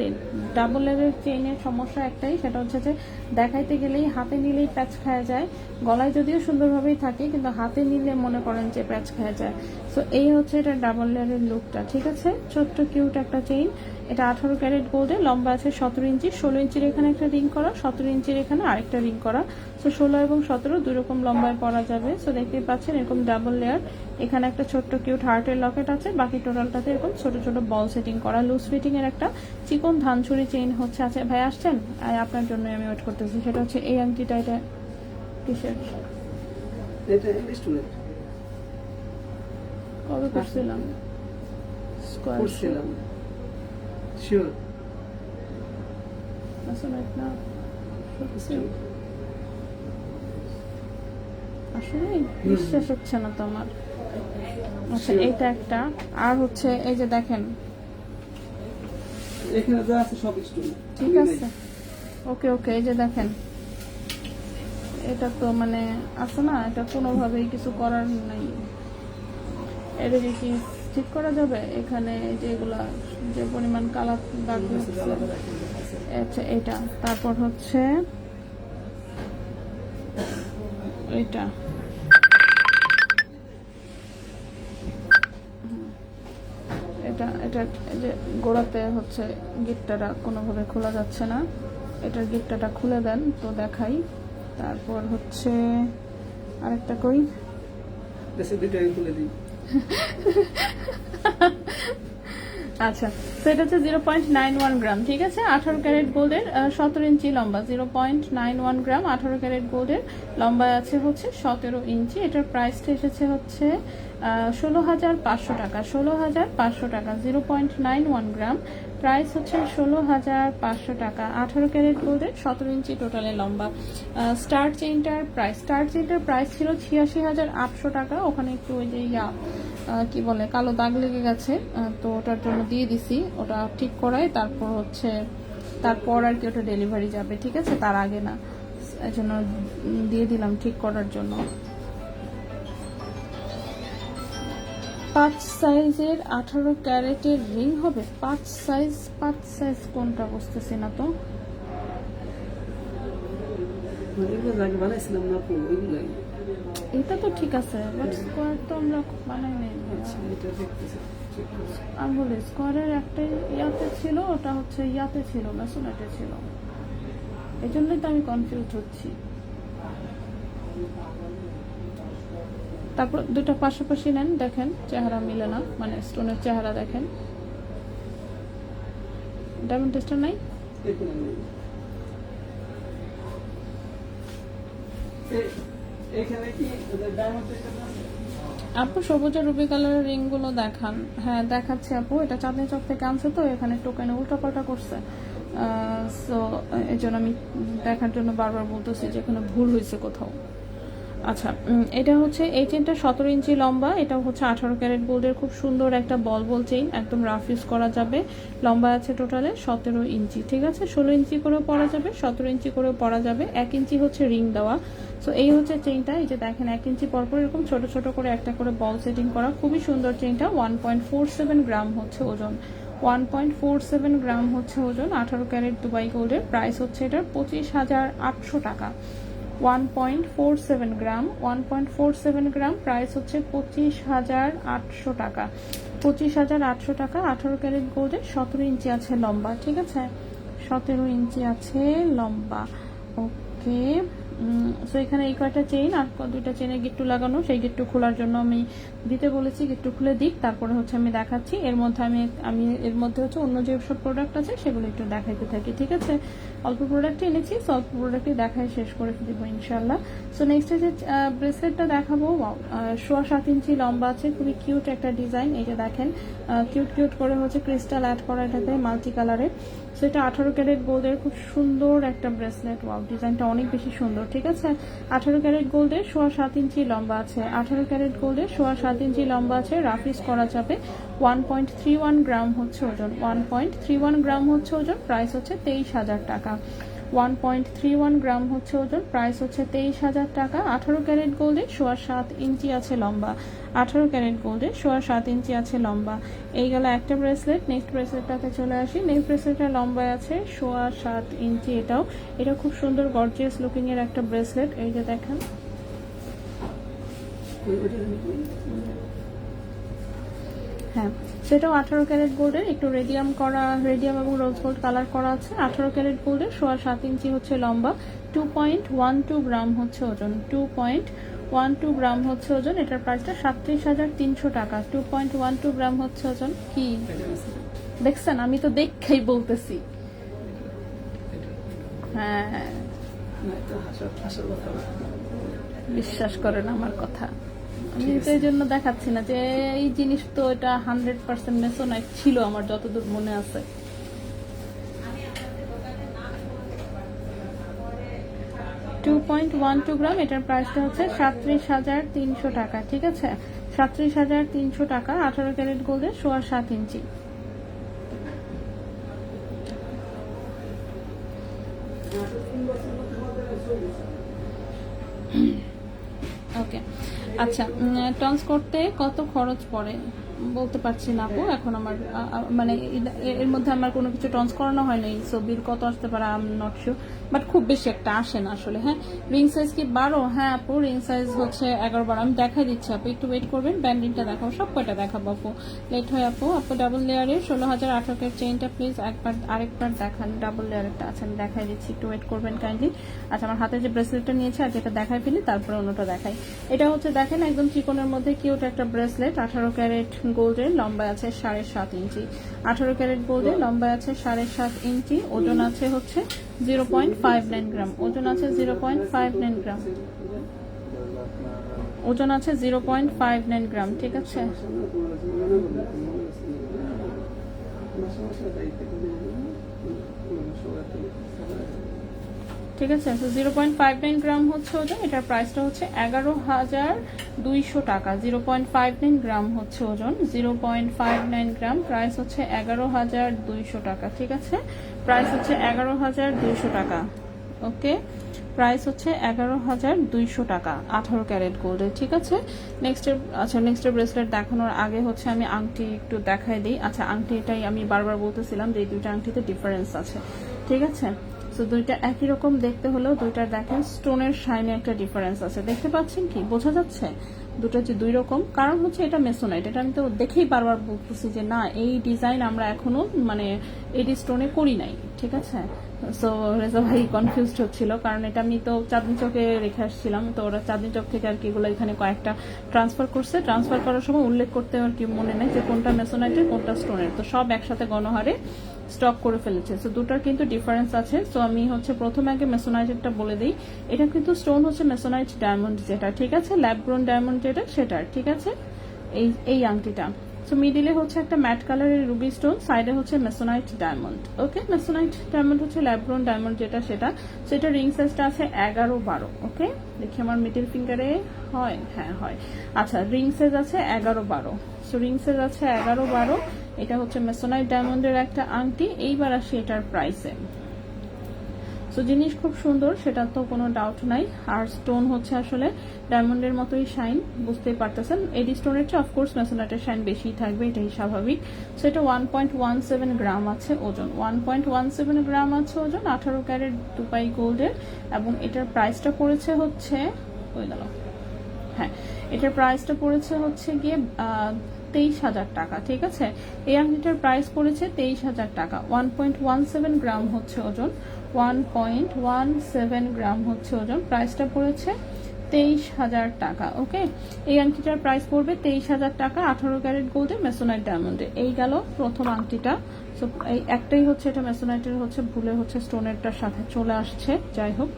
ডাবল লেয়ারের চেইনের সমস্যা একটাই, সেটা হচ্ছে যে দেখাইতে গেলেই হাতে নিলেই প্যাচ খাওয়া যায়, গলায় যদিও সুন্দরভাবেই থাকে কিন্তু হাতে নিলে মনে করেন যে প্যাচ খাওয়া যায়। সো এই হচ্ছে এটা ডাবল লেয়ারের লুকটা, ঠিক আছে। ছোট্ট কিউট একটা চেইন, এটা 18 ক্যারেট গোল্ডে, লম্বা আছে 17 ইঞ্চি, 16 ইঞ্চির এখানে একটা রিং করা, 17 ইঞ্চির এখানে আরেকটা রিং করা। সো 16 এবং 17 দুই রকম লম্বায় পরা যাবে। সো দেখতেই পাচ্ছেন এরকম ডাবল লেয়ার। এখানে একটা ছোট্ট কিউট হার্টের লকেট আছে, বাকি টোটালটাতে এরকম ছোট ছোট বল সেটিং করা, লুজ ফিটিং এর একটা চিকন ধানছড়ি চেইন হচ্ছে আছে। ভাই আসছেন? আপনার জন্য আমি ওয়েট করতেছি। সেটা হচ্ছে এই আংটিটা, এটা কিসের? কবে করছিলাম?
শিওর
আসলে না, আসলে বিশ্বাস হচ্ছে না তো আমার। আচ্ছা এইটা একটা, আর হচ্ছে এই যে দেখেন,
এখানে যা আছে সব স্টোন,
ঠিক আছে ওকে ওকে। এই যে দেখেন, এটা তো মানে আছে না, এটা কোনোভাবেই কিছু করার নাই। এটা কি ঠিক করা যাবে? এখানে যেগুলা যে পরিমাণ কালার দাগ হচ্ছে, আচ্ছা এটা। তারপর হচ্ছে এটা, এটা এটা যে গোড়াতে হচ্ছে গিট্টাটা কোনোভাবে খোলা যাচ্ছে না, এটার গিট্টাটা খুলে দেন তো দেখাই। তারপর হচ্ছে আরেকটা কই,
খুলে দিই।
আচ্ছা সেটা হচ্ছে 0.91 গ্রাম, ঠিক আছে। 18 ক্যারেট গোল্ডের, 17 ইঞ্চি লম্বা, 0.91 গ্রাম, 18 ক্যারেট গোল্ডের, লম্বা আছে হচ্ছে 17 ইঞ্চি। এটার প্রাইসটা এসেছে হচ্ছে 16,500 টাকা, 16,500 টাকা। 0.91 গ্রাম, প্রাইস হচ্ছে 16,500 টাকা। 18 ক্যারেট গোল্ডের, 17 ইঞ্চি টোটালে লম্বা। স্টার চেইনটার প্রাইস ছিল 86,800 টাকা। ওখানে একটু ওই যে কি বলে কালো দাগ লেগে গেছে, তো ওটার জন্য দিয়ে দিছি, ওটা ঠিক করাই তারপর হচ্ছে তারপর আর কি ওটা ডেলিভারি যাবে, ঠিক আছে, তার আগে না, এই জন্য দিয়ে দিলাম ঠিক করার জন্য। 5 সাইজের 18 ক্যারেটের রিং হবে। 5 সাইজ কোনটা বুঝতেছি না তো। এটা তো ঠিক আছে, বাট স্কোয়ার তো আমরা বানাই নাই। আমি বলি স্কোয়ারের একটা ইয়াতে ছিল, ওটা হচ্ছে ইয়াতে ছিল, মেসোনেটে ছিল, এই জন্যই তো আমি কনফিউজ হচ্ছি। তারপর দুটো পাশাপাশি নেন, দেখেন চেহারা মিলে না, মানে স্টোনের চেহারা দেখেন। ডায়মন্ড টেস্টার নাই, আপু সবুজ আর রুবি কালারের রিং গুলো দেখান। হ্যাঁ দেখাচ্ছি আপু, এটা চাঁদনি চক থেকে আনছে তো, এখানে টোকেনে উল্টাপাল্টা করছে, সো এই জন্য আমি দেখার জন্য বারবার বলতেছি যে এখানে ভুল হয়েছে কোথাও। আচ্ছা এটা হচ্ছে এই চেইনটা 17 ইঞ্চি লম্বা, এটা হচ্ছে 18 ক্যারেট গোল্ডের, খুব সুন্দর একটা বল চেইন, একদম রাফ ইউজ করা যাবে। লম্বা আছে টোটালে 17 ইঞ্চি, ঠিক আছে। 16 ইঞ্চি করেও পরা যাবে, 17 ইঞ্চি করেও পরা যাবে, 1 ইঞ্চি হচ্ছে রিং দেওয়া। সো এই হচ্ছে চেইনটা, এই যে দেখেন 1 ইঞ্চি পরপর এরকম ছোট ছোট করে একটা করে বল সেটিং করা, খুবই সুন্দর চেইনটা। 1.47 গ্রাম হচ্ছে ওজন, 1.47 গ্রাম হচ্ছে ওজন, 18 ক্যারেট দুবাই গোল্ডের। প্রাইস হচ্ছে এটার 25,800 টাকা। 1.47 গ্রাম, 1.47 গ্রাম, প্রাইস হচ্ছে 25,800 টাকা, 25,800 টাকা। 18 ক্যারেট গোল্ডে, 17 ইঞ্চি আছে লম্বা, ঠিক আছে, 17 ইঞ্চি আছে লম্বা। ওকে, সো এখানে এই কয়টা চেইন আর দুইটা চেইনে গিট্টু লাগানো, সেই গিট্টু খোলার জন্য আমি দিতে বলেছি, গিট্টু খুলে দিক, তারপরে হচ্ছে আমি দেখাচ্ছি। এর মধ্যে আমি এর মধ্যে হচ্ছে অন্য যে সব প্রোডাক্ট আছে সেগুলো একটু দেখাইতে থাকি, ঠিক আছে। অল্প প্রোডাক্টই এনেছি, সো অল্প প্রোডাক্টই দেখাই শেষ করে দিব ইনশাল্লাহ। সো নেক্সট যে ব্রেসলেটটা দেখাবো, 7.25 ইঞ্চি লম্বা আছে, খুবই কিউট একটা ডিজাইন। এই যে দেখেন কিউট করে হচ্ছে ক্রিস্টাল অ্যাড করা এটাতে মাল্টি কালারের। সো এটা 18 ক্যারেট গোল্ডের, খুব সুন্দর একটা ব্রেসলেট। ওয়াও, ডিজাইনটা অনেক বেশি সুন্দর, ঠিক আছে। 18 ক্যারেট গোল্ডের, 7.25 ইঞ্চি লম্বা আছে, 18 ক্যারেট গোল্ডের 7.25 ইঞ্চি লম্বা আছে, রাফ ইউজ করা যাবে। 1.31 গ্রাম হচ্ছে ওজন, 1.31 গ্রাম হচ্ছে ওজন। প্রাইস হচ্ছে 23,000 টাকা, 1.31 গ্রাম হচ্ছে ওজন, প্রাইস হচ্ছে 23,000 টাকা। 18 ক্যারেট গোল্ডে 7.25 ইঞ্চি আছে লম্বা, 18 ক্যারেট গোল্ডে 7.25 ইঞ্চি আছে লম্বা। এই গেল একটা ব্রেসলেট। নেক্সট ব্রেসলেটটাতে চলে আসি। নেক্সট ব্রেসলেটটা লম্বা আছে 7.25 ইঞ্চি। এটা খুব সুন্দর গর্জিয়াস লুকিং এর একটা ব্রেসলেট। এই যে দেখেন, হ্যাঁ সেটাও 18 ক্যারেট গোল্ডের, একটু রেডিয়াম এবং রোজ গোল্ড কালার করা আছে। 18 ক্যারেট গোল্ডের 7.25 ইঞ্চি হচ্ছে লম্বা, 2.12 গ্রাম হচ্ছে ওজন, 2.12 গ্রাম হচ্ছে ওজন। এটার প্রাইসটা 37,300 টাকা। 2.12 গ্রাম হচ্ছে ওজন। কি দেখছেন, আমি তো দেখেই বলতেছি। হ্যাঁ, বিশ্বাস করেন আমার কথা, আমি তো এই জন্য দেখাচ্ছি না যে এই জিনিস তো এটা 100% মেসোনাইট ছিল আমার যতদূর মনে আছে। $2.12 গ্রাম, এটার প্রাইসটা হচ্ছে 37,300 টাকা। ঠিক আছে, 37,300 টাকা। 18 ক্যারেট গোল্ডের 7.25 ইঞ্চি। ওকে, আচ্ছা, টন্স করতে কত খরচ পড়ে বলতে পারছি না আপু এখন। আমার মানে এর মধ্যে আমার কোনো কিছু টন্স করানো হয় নাই, সো বিল কত আসতে পারে I am not sure, but খুব বেশি একটা আসে না আসলে। হ্যাঁ, রিং সাইজ কি 12? হ্যাঁ আপু, রিং সাইজ হচ্ছে 11-12। আমি দেখাই দিচ্ছি আপু, একটু ওয়েট করবেন। ব্যান্ডিংটা দেখাবো, সব কয়টা দেখাবো আপু, লেট হয় আপু। ডাবল লেয়ারের 16,018 চেইনটা প্লিজ আরেকবার দেখান। ডাবল লেয়ারেরটা আছে, আমি দেখাই দিচ্ছি, একটু ওয়েট করবেন কাইন্ডলি। আচ্ছা, আমার হাতে যে ব্রেসলেটটা নিয়েছে আর যেটা দেখাই ফেলি, তারপরে অন্যটা দেখাই। এটা হচ্ছে দেখেন একদম চিকনের মধ্যে কিউট একটা ব্রেসলেট। 18 ক্যারেট গোল্ডের, লম্বা আছে 7.5 ইঞ্চি। 18 ক্যারেট গোল্ডের, লম্বা আছে 7.5 ইঞ্চি। ওজন আছে হচ্ছে 0.59 গ্রাম। ওজন আছে 0.59 গ্রাম। ওজন আছে 0.59 গ্রাম। ঠিক আছে, ঠিক আছে। 0.59 গ্রাম হচ্ছে ওজন। এটার প্রাইসটা হচ্ছে 11,200 টাকা। 0.59 গ্রাম হচ্ছে ওজন, 0.59 গ্রাম, প্রাইস হচ্ছে 11,200 টাকা। ঠিক আছে, প্রাইস হচ্ছে 11,200 টাকা। ওকে, প্রাইস হচ্ছে 11,200 টাকা 18 ক্যারেট গোল্ডের। ঠিক আছে, নেক্সটের ব্রেসলেট দেখানোর আগে হচ্ছে আমি আংটি একটু দেখাই দিই। আচ্ছা, আংটি এটাই আমি বারবার বলতেছিলাম যে এই দুইটা আংটিতে ডিফারেন্স আছে। ঠিক আছে, তো দুইটা একই রকম দেখতে হলেও দুইটার দেখেন স্টোনের শাইনে একটা ডিফারেন্স আছে। দেখতে পাচ্ছেন কি, বোঝা যাচ্ছে দুটো যে দুই রকম? কারণ হচ্ছে এটা মেসোনাইট, এটা আমি তো দেখেই বারবার বলতেছি যে না, এই ডিজাইন আমরা এখনো মানে এডি স্টোনে করি নাই। ঠিক আছে, সো রেজা ভাই কনফিউজড হচ্ছিল, কারণ এটা আমি তো চাঁদনি চকে রেখে আসছিলাম, তো ওরা চাঁদনি চক থেকে আর কি এগুলো এখানে কয়েকটা ট্রান্সফার করছে। ট্রান্সফার করার সময় উল্লেখ করতে আর কি মনে নেই যে কোনটা মেসোনাইটের কোনটা স্টোনের, তো সব একসাথে গণহারে স্টক করে ফেলেছে। সো দুটার কিন্তু ডিফারেন্স আছে। সো আমি হচ্ছে প্রথমে আগে মেসোনাইটেরটা বলে দিই। এটা কিন্তু স্টোন হচ্ছে মেসোনাইট ডায়মন্ড যেটা, ঠিক আছে, ল্যাব গ্রোন ডায়মন্ড যেটা সেটার। ঠিক আছে, এই আংটিটা। সো মিডিলে হচ্ছে একটা ম্যাট কালারের রুবি স্টোন, সাইডে হচ্ছে মেসোনাইট ডায়মন্ড। ওকে, মেসোনাইট ডায়মন্ড হচ্ছে ল্যাব গ্রোন ডায়মন্ড যেটা সেটা। সো এটা রিং সাইজটা আছে 11-12। ওকে, দেখি আমার মিডল ফিঙ্গারে হয়, হ্যাঁ হয়। আচ্ছা, রিং সাইজ আছে 11-12। সো রিং সাইজ আছে 11-12। এটা হচ্ছে মেসোনাইট ডায়মন্ডের একটা আংটি। এইবার আসি এটার প্রাইসে। সো জিনিস খুব সুন্দর, সেটা তো কোনো ডাউট নাই। আর স্টোন হচ্ছে আসলে ডায়মন্ডের মতোই শাইন, বুঝতেই পারতেছেন। এডি স্টোনের চেয়ে অফকোর্স মেসোনাইটের শাইন বেশি থাকবে, এটাই স্বাভাবিক। সো এটা 1.17 গ্রাম আছে ওজন, 1.17 গ্রাম আছে ওজন। 18 ক্যারেট দুবাই গোল্ডের, এবং এটার প্রাইসটা পড়েছে হচ্ছে এটার প্রাইসটা পড়েছে হচ্ছে গিয়ে 23,000 টাকা। ঠিক আছে, এই আংটিটার প্রাইস পড়েছে 23,000 টাকা। 1.17 গ্রাম হচ্ছে ওজন, 1.17 গ্রাম হচ্ছে ওজন। প্রাইসটা পড়েছে 23,000 টাকা। ওকে, এই আংটিটার প্রাইস পড়বে 23,000 টাকা 18 ক্যারেট গোল্ডে মেসোনাইট ডায়মন্ডে। এই গেল প্রথম আংটিটা। সো এই একটাই হচ্ছে এটা মেসোনাইটের হচ্ছে, ভুলে হচ্ছে স্টোনেরটার সাথে চলে আসছে, যাই হোক।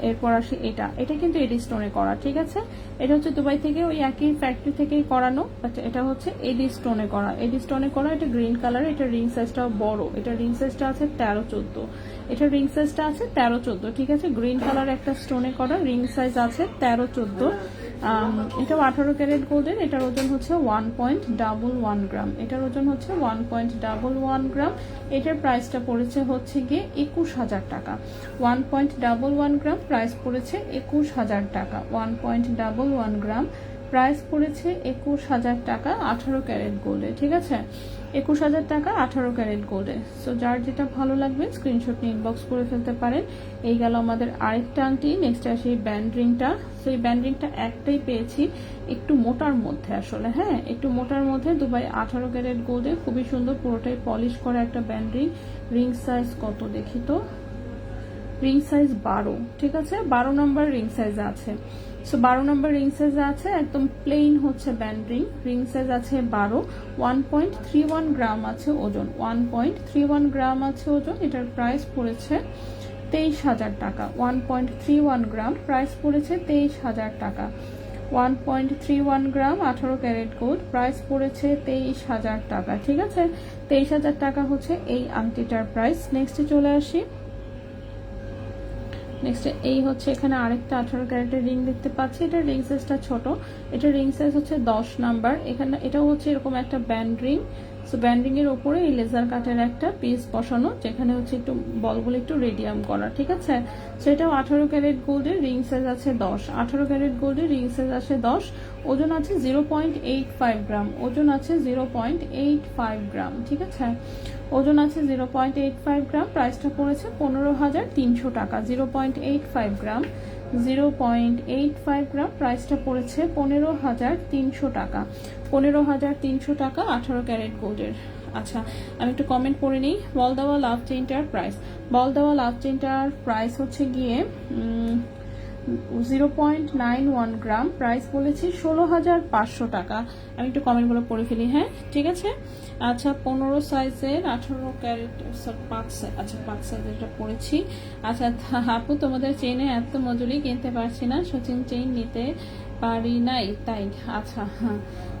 এরপর আসি এটা কিন্তু এডি স্টোনে করা। ঠিক আছে, এটা হচ্ছে দুবাই থেকে ওই একই ফ্যাক্টরি থেকেই করানো, বাট এটা হচ্ছে এডি স্টোনে করা। এডি স্টোনে করা, এটা গ্রিন কালার, এটা রিং সাইজটাও বড়। এটা রিং সাইজটা আছে 13-14। এটা রিং সাইজটা আছে 13-14। ঠিক আছে, গ্রিন কালার একটা স্টোনে করা, রিং সাইজ আছে 13-14। এটাও 18 ক্যারেট গোল্ডের, এটার ওজন হচ্ছে 1.11 গ্রাম, এটার ওজন হচ্ছে 1.11 গ্রাম। এটার প্রাইসটা পড়েছে হচ্ছে গিয়ে 21,000 টাকা। 1.11 গ্রাম প্রাইস পড়েছে 21,000 টাকা। 1.11 গ্রাম প্রাইস পড়েছে 21,000 টাকা 18 ক্যারেট গোল্ডে, ঠিক আছে? 21,000 টাকা 18 ক্যারেট গোল্ডে। সো যার যেটা ভালো লাগবে স্ক্রিনশট নিয়ে ইনবক্স করে ফেলতে পারেন। এই গেল আমাদের আরেকটা আংটি। নেক্সট আসে এই ব্যান্ড রিংটা। সো এই ব্যান্ড রিংটা একটাই পেয়েছি, একটু মোটার মধ্যে আসলে, হ্যাঁ একটু মোটার মধ্যে, দুবাই 18 ক্যারেট গোল্ডে, খুবই সুন্দর, পুরোটাই পলিশ করা একটা ব্যান্ড রিং। রিং সাইজ কত দেখি তো, রিং সাইজ 12, ঠিক আছে? 12 নম্বর রিং সাইজ আছে। সো 12 নম্বর রিং সাইজ আছে, একদম প্লেন হচ্ছে ব্যান্ড রিং। রিং সাইজ আছে 12, 1.31 গ্রাম আছে ওজন, 1.31 গ্রাম আছে ওজন। এটার প্রাইস পড়েছে 23,000 টাকা। 1.31 গ্রাম প্রাইস পড়েছে 23,000 টাকা। 1.31 গ্রাম 18 ক্যারেট গোল্ড, প্রাইস পড়েছে 23,000 টাকা, ঠিক আছে? 23,000 টাকা হচ্ছে এই আংটিটার প্রাইস। নেক্সটে চলে আসি। নেক্সট এই হচ্ছে এখানে আরেকটা 18 ক্যারেটের রিং দেখতে পাচ্ছি। এটা রিং সাইজটা ছোট, এটা রিং সাইজ হচ্ছে 10 নাম্বার। এখানে এটাও হচ্ছে এরকম একটা band ring. So band ring এর উপরে এই লেজার কাটের একটা পিস বসানো, যেখানে হচ্ছে একটু বলগুলো একটু রেডিয়াম করা, ঠিক আছে? সেটাও 18 ক্যারেট গোল্ডের, রিং সাইজ আছে 10। 18 ক্যারেট গোল্ডের রিং সাইজ আছে 10, ওজন আছে 0.85 গ্রাম, ওজন আছে 0.85 গ্রাম, ঠিক আছে? ওজন আছে 0.85 গ্রাম। প্রাইসটা পড়েছে 15,300 টাকা। 0.85 গ্রাম, 0.85 গ্রাম প্রাইসটা পড়েছে 15,300 টাকা। 15,300 টাকা 18 ক্যারেট গোল্ডের। আচ্ছা, আমি একটু কমেন্ট পড়ে নিই। বল দেওয়া লাভ চেইনটার প্রাইস, বল দেওয়া লাভ চেইনটার প্রাইস হচ্ছে গিয়ে 0.91 গ্রাম, প্রাইস বলেছি 16,500 টাকা। আমি একটু কমেন্টগুলো পড়ে ফেলি, হ্যাঁ ঠিক আছে? আচ্ছা, 15 সাইজের 18 ক্যারেট, আচ্ছা 5 সাইজেরটা পড়েছি। আচ্ছা আপু, তোমাদের চেইনে এত মজুরি, কিনতে পারছি না, সচিন চেইন নিতে পারি নাই তাই। আচ্ছা হ্যাঁ,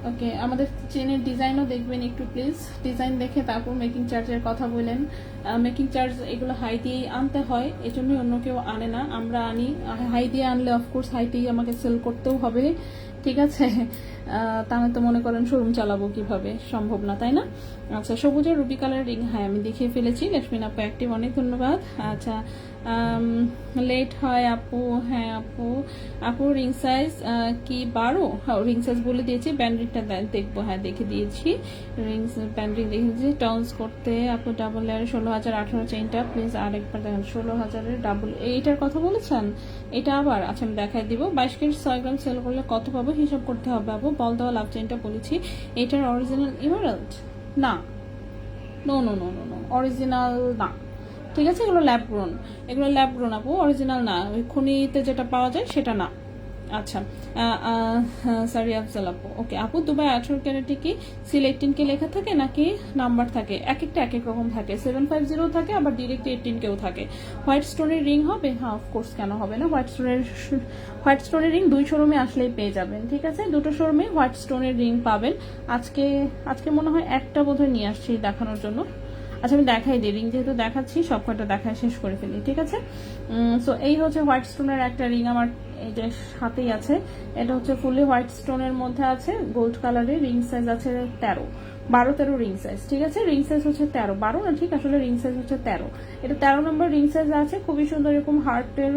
ওকে, আমাদের চেনের ডিজাইনও দেখবেন একটু প্লিজ। ডিজাইন দেখে তারপর মেকিং চার্জের কথা বলেন। মেকিং চার্জ এগুলো হাই দিয়েই আনতে হয়, এজন্যই অন্য কেউ আনে না, আমরা আনি। হাই দিয়ে আনলে অফকোর্স হাইতেই আমাকে সেল করতেও হবে, ঠিক আছে? তাহলে তো মনে করেন শোরুম চালাবো কিভাবে, সম্ভব না, তাই না? আচ্ছা, সবুজ আর রুবি কালার রিং, হ্যাঁ আমি দেখিয়ে ফেলেছি। লক্ষ্মীন আপু অ্যাক্টিভ, অনেক ধন্যবাদ। আচ্ছা, লেট হয় আপু, হ্যাঁ আপু। আপু রিং সাইজ কি 12? হ্যাঁ রিং সাইজ বলে দিয়েছি, ব্যান্ডরিংটা দেখবো, হ্যাঁ দেখে দিয়েছি। রিং ব্যান্ডরিং দেখে দিয়েছি। টর্নস করতে আপু ডাবল লেয়ারে 16,018 চেইনটা প্লিজ আরেকবার দেখেন। 16,000-এর ডাবল, এইটার কথা বলেছেন? এটা আবার, আচ্ছা আমি দেখাই দিব। 22 কেজি 6 গ্রাম সেল করলে কত পাবো হিসাব করতে হবে আপু। বল দেওয়া লাভ চেইনটা বলেছি, এটার অরিজিনাল ইমারাল্ড না, no no no no no, original না, ঠিক আছে? এগুলো ল্যাব গ্রোন, এগুলো ল্যাব গ্রোন আপু, অরিজিনাল না। ওই খনিতে যেটা পাওয়া যায় সেটা না। আচ্ছা, সরি আফজাল আপু। ওকে আপু, দুবাই 18 ক্যারেটে কি সিল 18K লেখা থাকে নাকি নাম্বার থাকে? এক একটা এক এক রকম থাকে, 750 থাকে, আবার ডিরেক্ট 18K থাকে। হোয়াইট স্টোনের রিং হবে? হ্যাঁ অফকোর্স, কেন হবে না? হোয়াইট স্টোনের রিং 2 শোরুমে আসলেই পেয়ে যাবেন, ঠিক আছে? 2টো শোরুমে হোয়াইট স্টোনের রিং পাবেন। আজকে মনে হয় একটা বোধহয় নিয়ে আসছি দেখানোর জন্য। আচ্ছা আমি দেখাই দিই, রিং যেহেতু দেখাচ্ছি সব কটা দেখায় শেষ করে ফেলি, ঠিক আছে? সো এই হচ্ছে হোয়াইট স্টোনের একটা রিং, আমার এই যে হাতেই আছে। এটা হচ্ছে ফুললি হোয়াইট স্টোনের মধ্যে আছে, গোল্ড কালারের। রিং সাইজ আছে 12-13 রিং সাইজ, ঠিক আছে? রিং সাইজ হচ্ছে 12 না, ঠিক আসলে রিং সাইজ হচ্ছে 13। এটা 13 নম্বর রিং সাইজ আছে, খুবই সুন্দর, এরকম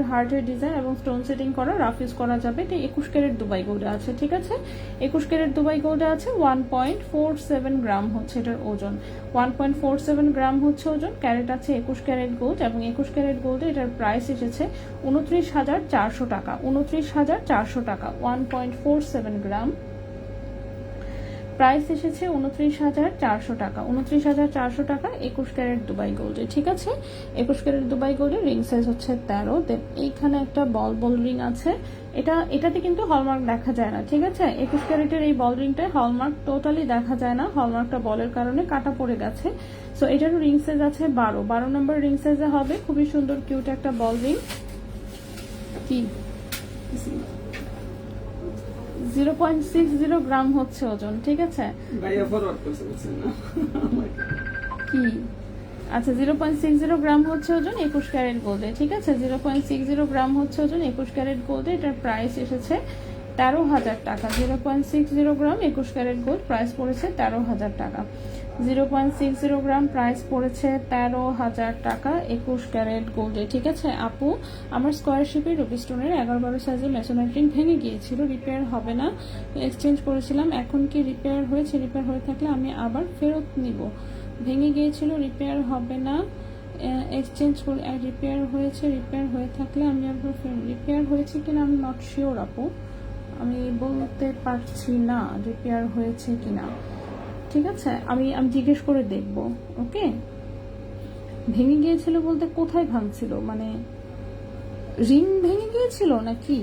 হার্টের ডিজাইন এবং স্টোন সেটিং করা, রাফ ইউজ করা যাবে। এটা 21 ক্যারেট দুবাই গোল্ডে আছে, ঠিক আছে? 21 ক্যারেট দুবাই গোল্ডে আছে। 1.47 গ্রাম হচ্ছে এটার ওজন, 1.47 গ্রাম হচ্ছে ওজন। ক্যারেট আছে 21 ক্যারেট গোল্ড, এবং 21 ক্যারেট গোল্ডে এটার প্রাইস এসেছে 29,400 টাকা। 29,400 টাকা। 1.47 গ্রাম প্রাইস এসেছে 29,400 টাকা। 29,400 টাকা 21 ক্যারেট দুবাই গোল্ডে, ঠিক আছে? 21 ক্যারেট দুবাই গোল্ডের রিং সাইজ হচ্ছে 13। দেন এইখানে একটা বল রিং আছে, এটাতে কিন্তু হলমার্ক দেখা যায় না, ঠিক আছে? 21 ক্যারেটের এই বল রিংটায় হলমার্ক টোটালি দেখা যায় না, হলমার্কটা বলের কারণে কাটা পড়ে গেছে। সো এটারও রিং সাইজ আছে 12 নম্বর রিং সাইজে হবে। খুবই সুন্দর কিউট একটা বল রিং। কি 0.60 গ্রাম হচ্ছে ওজন, ঠিক আছে?
ভাইয়া ফরওয়ার্ড করছে, বুঝছেন না?
কি আচ্ছা, 0.60 গ্রাম হচ্ছে ওজন 21 ক্যারেট গোল্ডে, ঠিক আছে? 0.60 গ্রাম হচ্ছে ওজন 21 ক্যারেট গোল্ডে। এটার প্রাইস এসেছে 13,000 টাকা। 0.60 গ্রাম 21 ক্যারেট গোল্ড, প্রাইস পড়েছে 13,000 টাকা। 0.60 গ্রাম প্রাইস পড়েছে 13,000 টাকা 21 ক্যারেট গোল্ডে। ঠিক আছে আপু, আমার স্কোয়ারশিপের রুবি স্টোনের 11-12 সাইজের মেসোনারি রিং ভেঙে গিয়েছিল, রিপেয়ার হবে না, এক্সচেঞ্জ করেছিলাম, এখন কি রিপেয়ার হয়েছে? রিপেয়ার হয়ে থাকলে আমি আবার ফেরত নিব। ভেঙে গিয়েছিল, রিপেয়ার হবে না, এক্সচেঞ্জ করে রিপেয়ার হয়েছে, রিপেয়ার হয়ে থাকলে আমি আবার রিপেয়ার হয়েছে কিনা আমি নট শিওর আপু, আমি বলতে পারছি না রিপেয়ার হয়েছে কিনা। ঠিক আছে, আমি জিজ্ঞেস করে দেখব। ওকে, ভেঙে গিয়েছিল বলতে কোথায় ভাঙছিল, মানে রিং ভেঙে গিয়েছিল নাকি?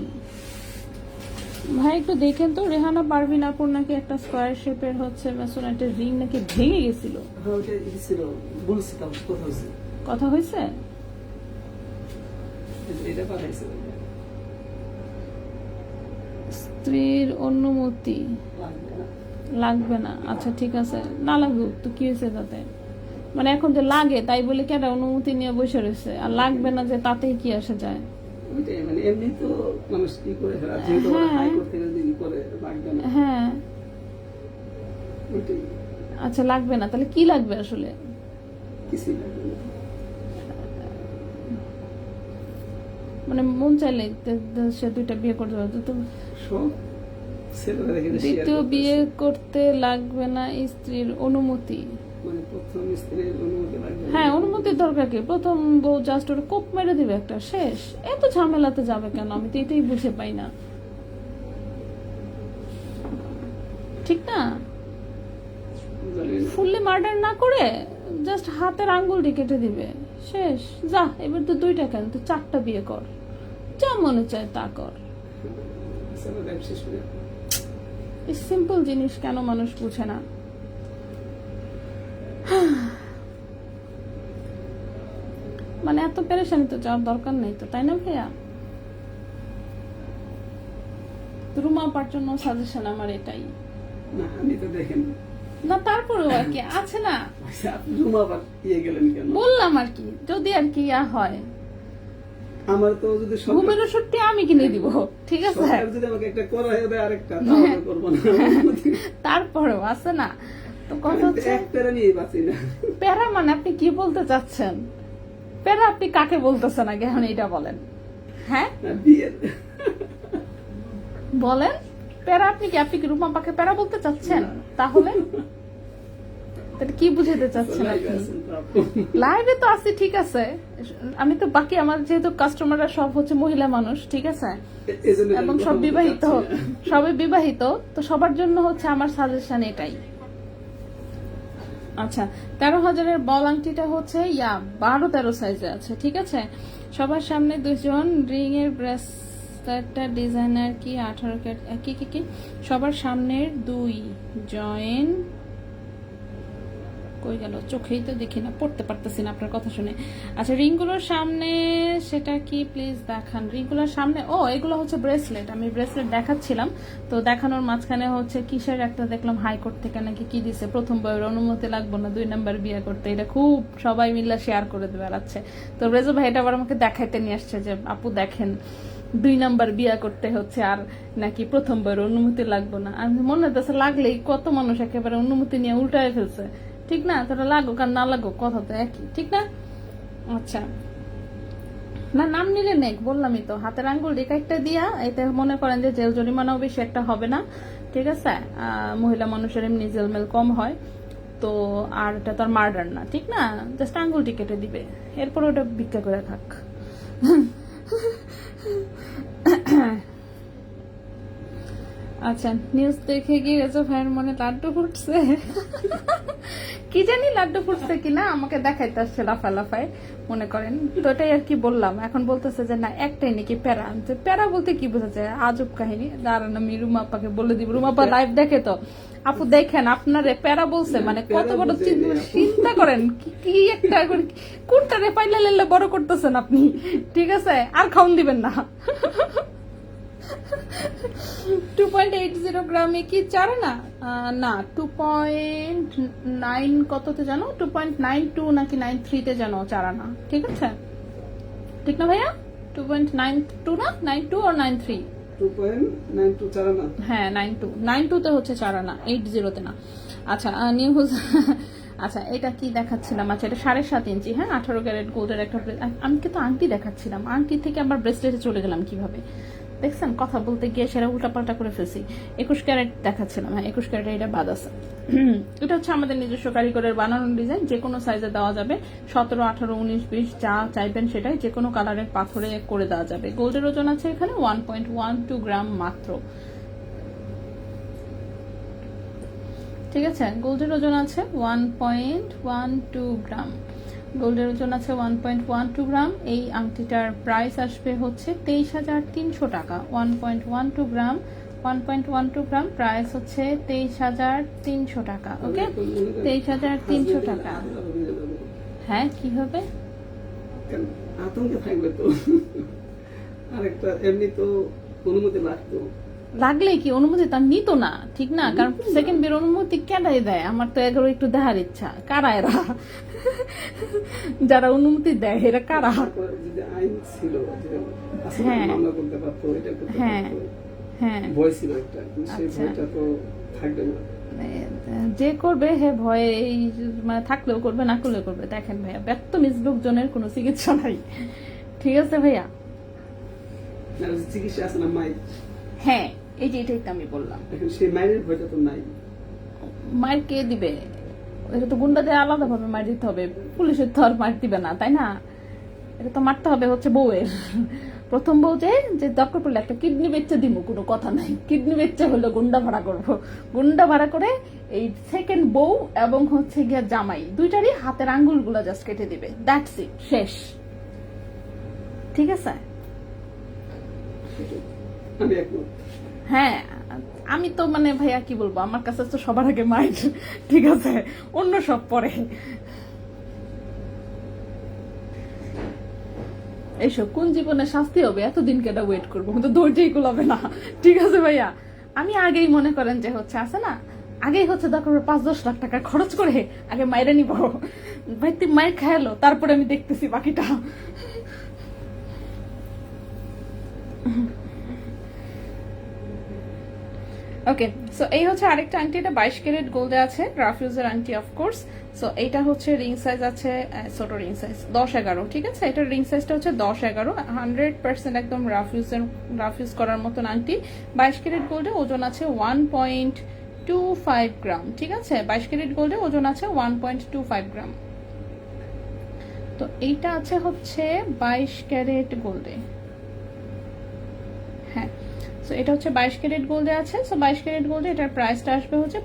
ভাই একটু দেখেন তো, রেহানা পারভিন আপুর নাকি একটা স্কোয়ার শেপের হচ্ছে মেসোনাইটের রিং নাকি ভেঙে গেছিল।
হ্যাঁ, ওটা ছিল, বলছিলাম কথা হয়েছে,
কথা হয়েছে?
এটা পাঠাইছে।
স্ত্রীর অনুমতি
লাগবে না।
লাগবে না, আচ্ছা ঠিক আছে, না লাগুক তো কি হয়েছে তাতে, মানে এখন যে লাগে তাই বলে কি একটা অনুমতি নিয়ে বসে রয়েছে, আর লাগবে না যে তাতেই কি আসে যায়।
ওইটাই, মানে এমনি তো মানুষ কি করে ফেলা, যেহেতু ওরা
হ্যাঁ।
হাইকোর্ট থেকে যদি করে লাগবে না,
হ্যাঁ
ওইটাই,
আচ্ছা লাগবে না, তাহলে কি লাগবে আসলে?
কিছুই লাগবে না।
মানে মন চাইলে সে দুইটা বিয়ে করতে পারতো তো,
সব ছেলেরা এখানে share
দ্বিতীয়
করতেছে।
বিয়ে করতে লাগবে না স্ত্রীর অনুমতি।
মানে প্রথম স্ত্রীর অনুমতি লাগবে না।
হ্যাঁ, অনুমতির দরকার কি, প্রথম বউ জাস্ট ওটা কোপ মেরে দিবে একটা, শেষ। এত ঝামেলাতে যাবে কেন, আমি তো এটাই বুঝে পাই না। ঠিক না?
জানি না।
ফুললি মার্ডার না করে জাস্ট হাতের আঙ্গুলটি কেটে দিবে, শেষ। যা, এবার তো 2টা কেন, তো 4টা বিয়ে কর, যা মনে চায় তা কর।
ছেলেরা লাইফ শেষ করে।
এই সিম্পল জিনিস কেন মানুষ বুঝে না? মানে এত পেরেশানি তো যাওয়ার দরকার নেই তো, তাই না ভাইয়া? রুমা পার জন্য সাজেশন আমার এটাই।
না, আমি তো দেখেন
না তারপরেও আর কি আছে না,
আপনি রুমা আবার ইয়ে গেলেন কেন?
বললাম আর কি, যদি আর কি হয়
আমার তো যদি
ঘুমের ওষুধটি আমি কিনে দিব, ঠিক আছে?
সরকার যদি আমাকে একটা করা হয়ে দেয় আরেকটা, তাহলে করবো না।
তারপরেও আছে না, তো কথা হচ্ছে
এক প্যারা নিয়ে বাঁচি না।
প্যারা মানে আপনি কি বলতে চাচ্ছেন? প্যারা আপনি কাকে বলতেছেন আগে এখন এটা বলেন। হ্যাঁ
আর বিয়ের
বলেন, প্যারা আপনি কি রুমা পাকে প্যারা বলতে চাচ্ছেন? তাহলে তাহলে কি বুঝাতে চাচ্ছেন
লাইভে
আপনি?
আছেন তো আপনি।
লাইভে তো আছি, ঠিক আছে, আমি তো বাকি আমার যেহেতু কাস্টমাররা সব হচ্ছে মহিলা মানুষ, ঠিক আছে,
এজন্য
এবং
আমি
সব
কথা বলতে
বিবাহিত,
চাচ্ছি না।
সবাই বিবাহিত, তো সবার জন্য হচ্ছে আমার সাজেশন এটাই। আচ্ছা, 13,000-এর বল আংটিটা হচ্ছে 12-13 সাইজে আছে, ঠিক আছে। সবার সামনে 2জন, রিং এর ব্রেসলেটটা ডিজাইনার কি 18 ক্যারেট, কি সবার সামনের 2 জয়েন, কই গেল, চোখেই তো দেখি না, পড়তে পারতেছি না আপনার কথা শুনে। আচ্ছা, রিংগুলোর সামনে সেটা কি প্লিজ দেখান। রিংগুলোর সামনে, ও এগুলো হচ্ছে ব্রেসলেট, আমি ব্রেসলেট দেখাচ্ছিলাম, তো দেখানোর মাঝখানে হচ্ছে কিসের একটা দেখলাম হাইকোর্ট থেকে নাকি কি দিছে, প্রথম বউয়ের অনুমতি লাগবে না 2 নাম্বার বিয়ে করতে, এটা খুব সবাই মিলে শেয়ার করে বেড়াচ্ছে। তো রেজো ভাই এটা আবার আমাকে দেখাইতে নিয়ে আসছে যে আপু দেখেন 2 নাম্বার বিয়ে করতে হচ্ছে, আর নাকি প্রথম বউয়ের অনুমতি লাগবে না। আমি মনে হচ্ছে লাগলেই কত মানুষ একেবারে অনুমতি নিয়ে উল্টায় ফেলছে, ঠিক না? তাহলে লাগুক আর না লাগুক কথা তো একই, ঠিক না? আচ্ছা, না নাম নিলে নেক, বললামই তো, হাতের আঙ্গুল রেখা দিয়া, এতে মনে করেন যে জেল জরিমানাও বেশি একটা হবে না, ঠিক আছে। মহিলা মানুষের এমনি জেলমেল কম হয় তো, আর এটা তো আর মার্ডার না, ঠিক না? জাস্ট আঙ্গুলটি কেটে দিবে, এরপর ওটা ভিক্ষা করে থাক। আচ্ছা, নিউজ দেখে গিয়ে রেজো ভাইয়ের মনে লাড্ডু ফুটছে, কি জানি লাড্ডু ফুটছে কিনা, আমাকে দেখাইতে আসছে লাফায় মনে করেন, তো এটাই আর কি বললাম। এখন বলতেছে যে না একটাই নাকি প্যারা, প্যারা বলতে কি বোঝাচ্ছে, আজব কাহিনী। দাঁড়ান আমি রুমা আপাকে বলে দিব, রুমা আপা লাইভ দেখে তো, আপু দেখেন আপনারে প্যারা বলছে, মানে কত বড় চিন্তা করেন, কি একটা কোনটা রে পাইলা লেলে বড় করতেছেন আপনি, ঠিক আছে, আর খাউন দিবেন না। 2.80 গ্রামে কি চারা না, না 2.9 কততে জানো, 2.92 নাকি 93-তে জানো চারা না, ঠিক আছে, ঠিক না ভাইয়া? 2.92 না 92 or 93?
2.92 চারা না।
হ্যাঁ 92 তে হচ্ছে 4 আনা, 80 তে না। আচ্ছা নিউজ আচ্ছা এটা কি দেখাচ্ছিলাম, আচ্ছা এটা 7.5 ইঞ্চি, হ্যাঁ 18 ক্যারেট গোল্ডের একটা আমি কিন্তু আংটি দেখাচ্ছিলাম, আংটি থেকে আবার ব্রেসলেটে চলে গেলাম কিভাবে দেখছেন, কথা বলতে গিয়ে সেটা উল্টাপাল্টা করে ফেলছি। 21 ক্যারেট দেখাচ্ছিলাম, হ্যাঁ 21 ক্যারেট এটা বাদ আছে। এটা হচ্ছে আমাদের নিজস্ব কারিগরের বানানোর ডিজাইন, যে কোনো সাইজে দেওয়া যাবে, 17, 18, 19, 20 যা চাইবেন সেটাই যে কোনো কালারের পাথরে করে দেওয়া যাবে। গোল্ডের ওজন আছে এখানে 1.12 গ্রাম মাত্র, ঠিক আছে। গোল্ডের ওজন আছে 1.12 গ্রাম, গোল্ডের ওজন আছে 1.12 গ্রাম। এই আংটিটার প্রাইস আসবে হচ্ছে 23,300 টাকা। 1.12 গ্রাম, 1.12 গ্রাম প্রাইস হচ্ছে 23,300 টাকা। ওকে 23,300 টাকা। হ্যাঁ কি হবে,
আতঙ্কে থাকবে তো। আরেকটা এমনি তো অনুমতি লাগতো,
লাগলে কি অনুমতি তার নিত না, ঠিক না? কারণ সেকেন্ড বের অনুমতি কেডাই দেয়, আমার তো এগারো একটু দেখার ইচ্ছা, কারা এরা যারা অনুমতি দেয় এরা কারা?
যদি আইন ছিল
হ্যাঁ।
মামলা করতে পারতো, এটা করতে
হ্যাঁ
পারতো,
হ্যাঁ
ভয় ছিল একটা, কিন্তু সেই
আচ্ছা।
ভয়টা তো থাকবে না।
যে করবে হে ভয়ে মানে থাকলেও করবে, না করলেও করবে। দেখেন ভাইয়া, ব্যক্ত লোকজনের কোনো চিকিৎসা নাই, ঠিক আছে ভাইয়া?
না, চিকিৎসা আছে না মাই,
হ্যাঁ এই যে এটাই তো আমি বললাম,
এখন সেই মায়ের ভয়টা তো নাই।
মায়ের কে দিবে? এটা তো গুন্ডাদের আলাদা ভাবে মার দিতে হবে, পুলিশের তো আর মার দিবে না, তাই না? এটা তো মারতে হবে হচ্ছে বউয়ের। প্রথম বউ যে দরকার পড়লে একটা কিডনি বেচে দিব, কোনো কথা নাই, কিডনি বেচে হলো গুন্ডা ভাড়া করবো, গুন্ডা ভাড়া করে এই সেকেন্ড বউ এবং হচ্ছে গিয়া জামাই দুইটারই হাতের আঙ্গুল গুলা জাস্ট কেটে দিবে, দ্যাটস ইট, শেষ, ঠিক আছে?
আমি একমত।
হ্যাঁ আমি তো মানে ভাইয়া কি বলবো, আমার কাছে তো সবার আগে মাইন্ড, ঠিক আছে, অন্য সব পরে। এইসব কোন জীবনে শাস্তি হবে, এতদিন কেটা ওয়েট করবো, তো ধৈর্যই কুলাবে না, ঠিক আছে ভাইয়া? আমি আগেই মনে করেন যে হচ্ছে আছে না, আগেই হচ্ছে দরকার 5-10 লাখ টাকা খরচ করে আগে মায়েরা নিব, ভাই তুই মায়ের খায়ালো, তারপরে আমি দেখতেছি বাকিটা। ওকে সো এই হচ্ছে আরেকটা আংটি, এটা 22 ক্যারেট গোল্ডে আছে, রাফিউজের আংটি অফকোর্স। সো এইটা হচ্ছে রিং সাইজ আছে, ছোট রিং সাইজ 10-11, ঠিক আছে? এটার রিং সাইজটা হচ্ছে 10-11, 100% একদম রাফিউজ করার মতন আংটি। 22 ক্যারেট গোল্ডে ওজন আছে 1.25 গ্রাম, ঠিক আছে? 22 ক্যারেট গোল্ডে ওজন আছে 1.25 গ্রাম। তো এইটা আছে হচ্ছে 22 ক্যারেট গোল্ডে, হ্যাঁ। সো এটা হচ্ছে 22 ক্যারেট গোল্ডে আছে। সো 22 ক্যারেট গোল্ডে এটার প্রাইসটা আসবে হচ্ছে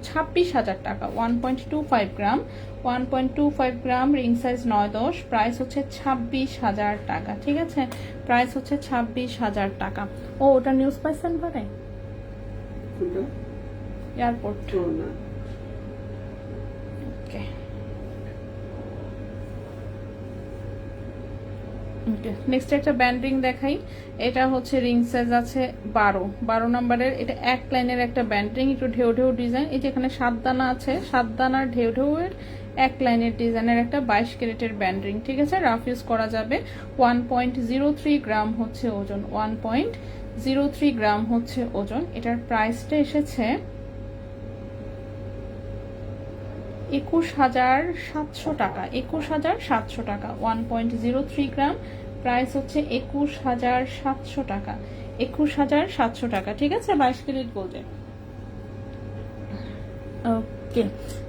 26,000 টাকা। 1.25 গ্রাম, 1.25 গ্রাম, রিং সাইজ 9-10, প্রাইস হচ্ছে 26,000 টাকা, ঠিক আছে? প্রাইস হচ্ছে 26,000 টাকা। ও ওটা নিউজ পাইছেন পরে
কোনটা?
এয়ারপোর্ট,
ও না,
ওকে নেক্সট একটা ব্যান্ড রিং দেখাই। এটা হচ্ছে রিং সাইজ আছে 12 নম্বরের, এটা এক লাইনের একটা ব্যান্ড রিং, একটু ঢেউ ঢেউ ডিজাইন। এই যে এখানে 7 দানা আছে, 7 দানার ঢেউ ঢেউ এর এক লাইনের ডিজাইনের একটা 22 ক্যারেটের ব্যান্ড রিং, ঠিক আছে? রাফ ইউজ করা যাবে। 1.03 গ্রাম হচ্ছে ওজন, 1.03 গ্রাম হচ্ছে ওজন। এটার প্রাইসটা এসেছে 21,700 টাকা, 21,700 টাকা। 1.03 গ্রাম, প্রাইস হচ্ছে 21,700 টাকা, 21,700 টাকা, ঠিক আছে? 22 ক্যারেট গোল্ডে। ওকে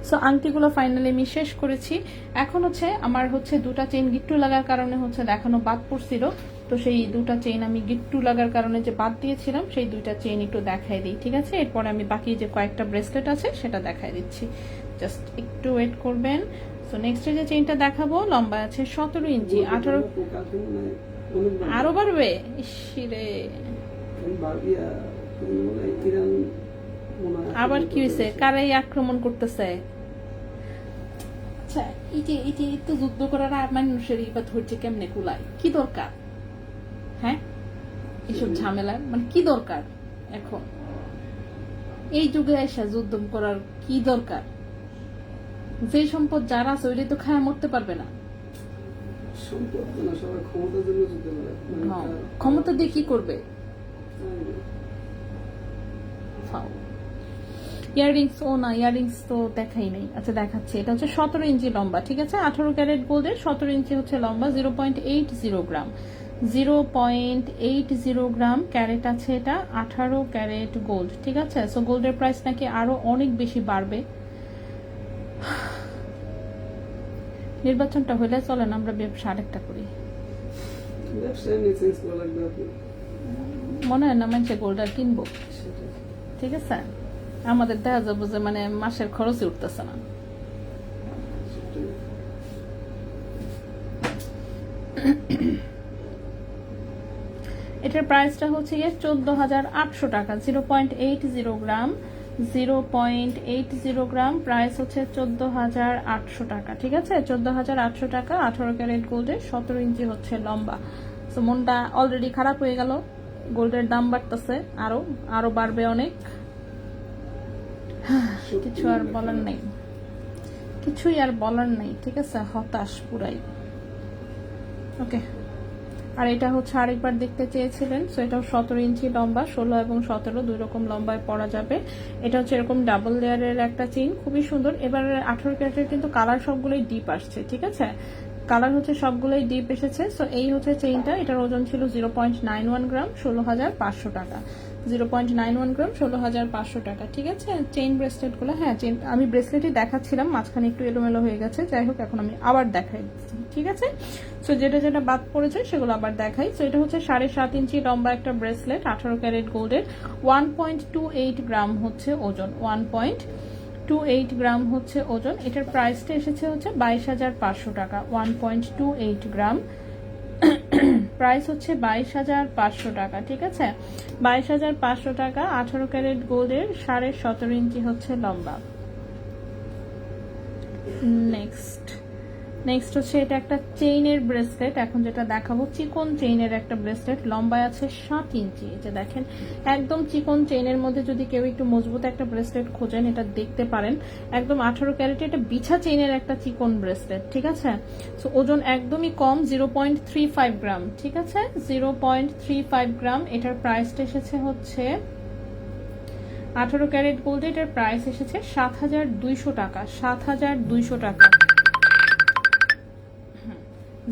সো আংটিগুলো ফাইনালি আমি শেষ করেছি। এখন হচ্ছে আমার হচ্ছে দুটা চেইন গিট্টু লাগার কারণে হচ্ছে দেখানো বাদ পড়ছিল, তো সেই দুটা চেইন আমি গিট্টু লাগার কারণে যে বাদ দিয়েছিলাম সেই দুইটা চেইন একটু দেখাই দিই, ঠিক আছে? এরপরে আমি বাকি যে কয়েকটা ব্রেসলেট আছে সেটা দেখাই দিচ্ছি, জাস্ট একটু ওয়েট করবেন। সো নেক্সট যে চেইনটা দেখাবো লম্বা আছে 17 ইঞ্চি, 18 আরো বাড়বে, ইসিরে আবার কি হয়েছে, কারাই আক্রমণ করতেছে? আচ্ছা এই যে তো যুদ্ধ করার আর মানুষের বা ধৈর্য কেমনে কুলায়, কি দরকার? হ্যাঁ এসব ঝামেলা মানে কি দরকার এখন এই যুগে এসে যুদ্ধ করার কি দরকার? যে সম্পদ যার আছে ওইটাই তো খায় মরতে পারবে না।
সম্পদ না, সবাই ক্ষমতার জন্য যুদ্ধ করে।
ক্ষমতা দিয়ে কি করবে? ইয়াররিংস ও না, ইয়াররিংস তো দেখাই নেই। আচ্ছা দেখাচ্ছি, এটা হচ্ছে 17 ইঞ্চি লম্বা, ঠিক আছে, 18 ক্যারেট গোল্ডের 17 ইঞ্চি হচ্ছে লম্বা, 0.80 গ্রাম, 0.80 গ্রাম ক্যারেট আছে এটা, 18 ক্যারেট গোল্ড, ঠিক আছে। সো গোল্ডের প্রাইস নাকি আরো অনেক বেশি বাড়বে। নির্বাচনটা হলে চলেন আমরা ব্যবসা আরেকটা করি,
ব্যবসায় নিয়ে চেঞ্জ করা লাগবে আপনি।
মনে হয় না মানুষে গোল্ড আর কিনবো,
সেটাই।
ঠিক আছে। আমাদের দেখা যাবো যে মানে মাসের খরচই উঠতেছে না।
সেটাই।
এটার প্রাইসটা হচ্ছে গিয়ে 14,800 টাকা, 0.80 গ্রাম, 0.80 গ্রাম, প্রাইস হচ্ছে 14,800 টাকা, ঠিক আছে, 14,800 টাকা, 18 ক্যারেট গোল্ডের, 17 ইঞ্চি হচ্ছে লম্বা। তো মনটা অলরেডি খারাপ হয়ে গেল, গোল্ডের দাম বাড়তেছে, আরো আরো বাড়বে অনেক। কিছু আর বলার নেই, কিছুই আর বলার নেই, ঠিক আছে, হতাশ পুরাই। ওকে, আর এটা হচ্ছে আরেকবার দেখতে চেয়েছিলেন, সো এটাও 17 ইঞ্চি লম্বা, 16 এবং 17 দুই রকম লম্বায় পরা যাবে। এটা হচ্ছে এরকম ডাবল লেয়ারের একটা চেইন, খুবই সুন্দর। এবার 18 ক্যারেটের কিন্তু কালার সবগুলোই ডিপ আসছে, ঠিক আছে, কালার হচ্ছে সবগুলোই ডিপ এসেছে। সো এই হচ্ছে চেইনটা, এটার ওজন ছিল 0.91 গ্রাম, 16,500 টাকা, 0.91 গ্রাম, 16,500 টাকা, ঠিক আছে। চেইন ব্রেসলেট গুলো, হ্যাঁ চেইন আমি ব্রেসলেটই দেখাচ্ছিলাম, মাঝখানে একটু এলোমেলো হয়ে গেছে, যাই হোক এখন আমি আবার দেখাই, ঠিক আছে। সো যেটা যেটা বাদ পড়েছে সেগুলো আবার দেখাই। সো এটা হচ্ছে 7.5 ইঞ্চি লম্বা একটা ব্রেসলেট, 18 ক্যারেট গোল্ডের, 1.28 গ্রাম হচ্ছে ওজন, 1.28 গ্রাম হচ্ছে ওজন। এটার প্রাইসটা এসেছে হচ্ছে 22,500 টাকা, 1.28 গ্রাম, প্রাইস হচ্ছে 22,500 টাকা, ঠিক আছে, 22,500 টাকা, 18 ক্যারেট গোল্ডের, 17.5 ইঞ্চি হচ্ছে লম্বা। নেক্সট হচ্ছে এটা একটা চেইনের ব্রেসলেট, এখন যেটা দেখাবো চিকন চেইনের একটা ব্রেসলেট, লম্বায় আছে 7 ইঞ্চি। এটা দেখেন একদম চিকন চেইনের মধ্যে যদি কেউ একটু মজবুত একটা ব্রেসলেট খোঁজেন এটা দেখতে পারেন, একদম 18 ক্যারেটে এটা বিছা চেইনের একটা চিকন ব্রেসলেট, ঠিক আছে। সো ওজন একদমই কম, 0.35 গ্রাম, ঠিক আছে, 0.35 গ্রাম। এটার প্রাইসটা এসেছে হচ্ছে 18 ক্যারেট গোল্ডে, এটার প্রাইস এসেছে 7,200 টাকা, 7,200 টাকা,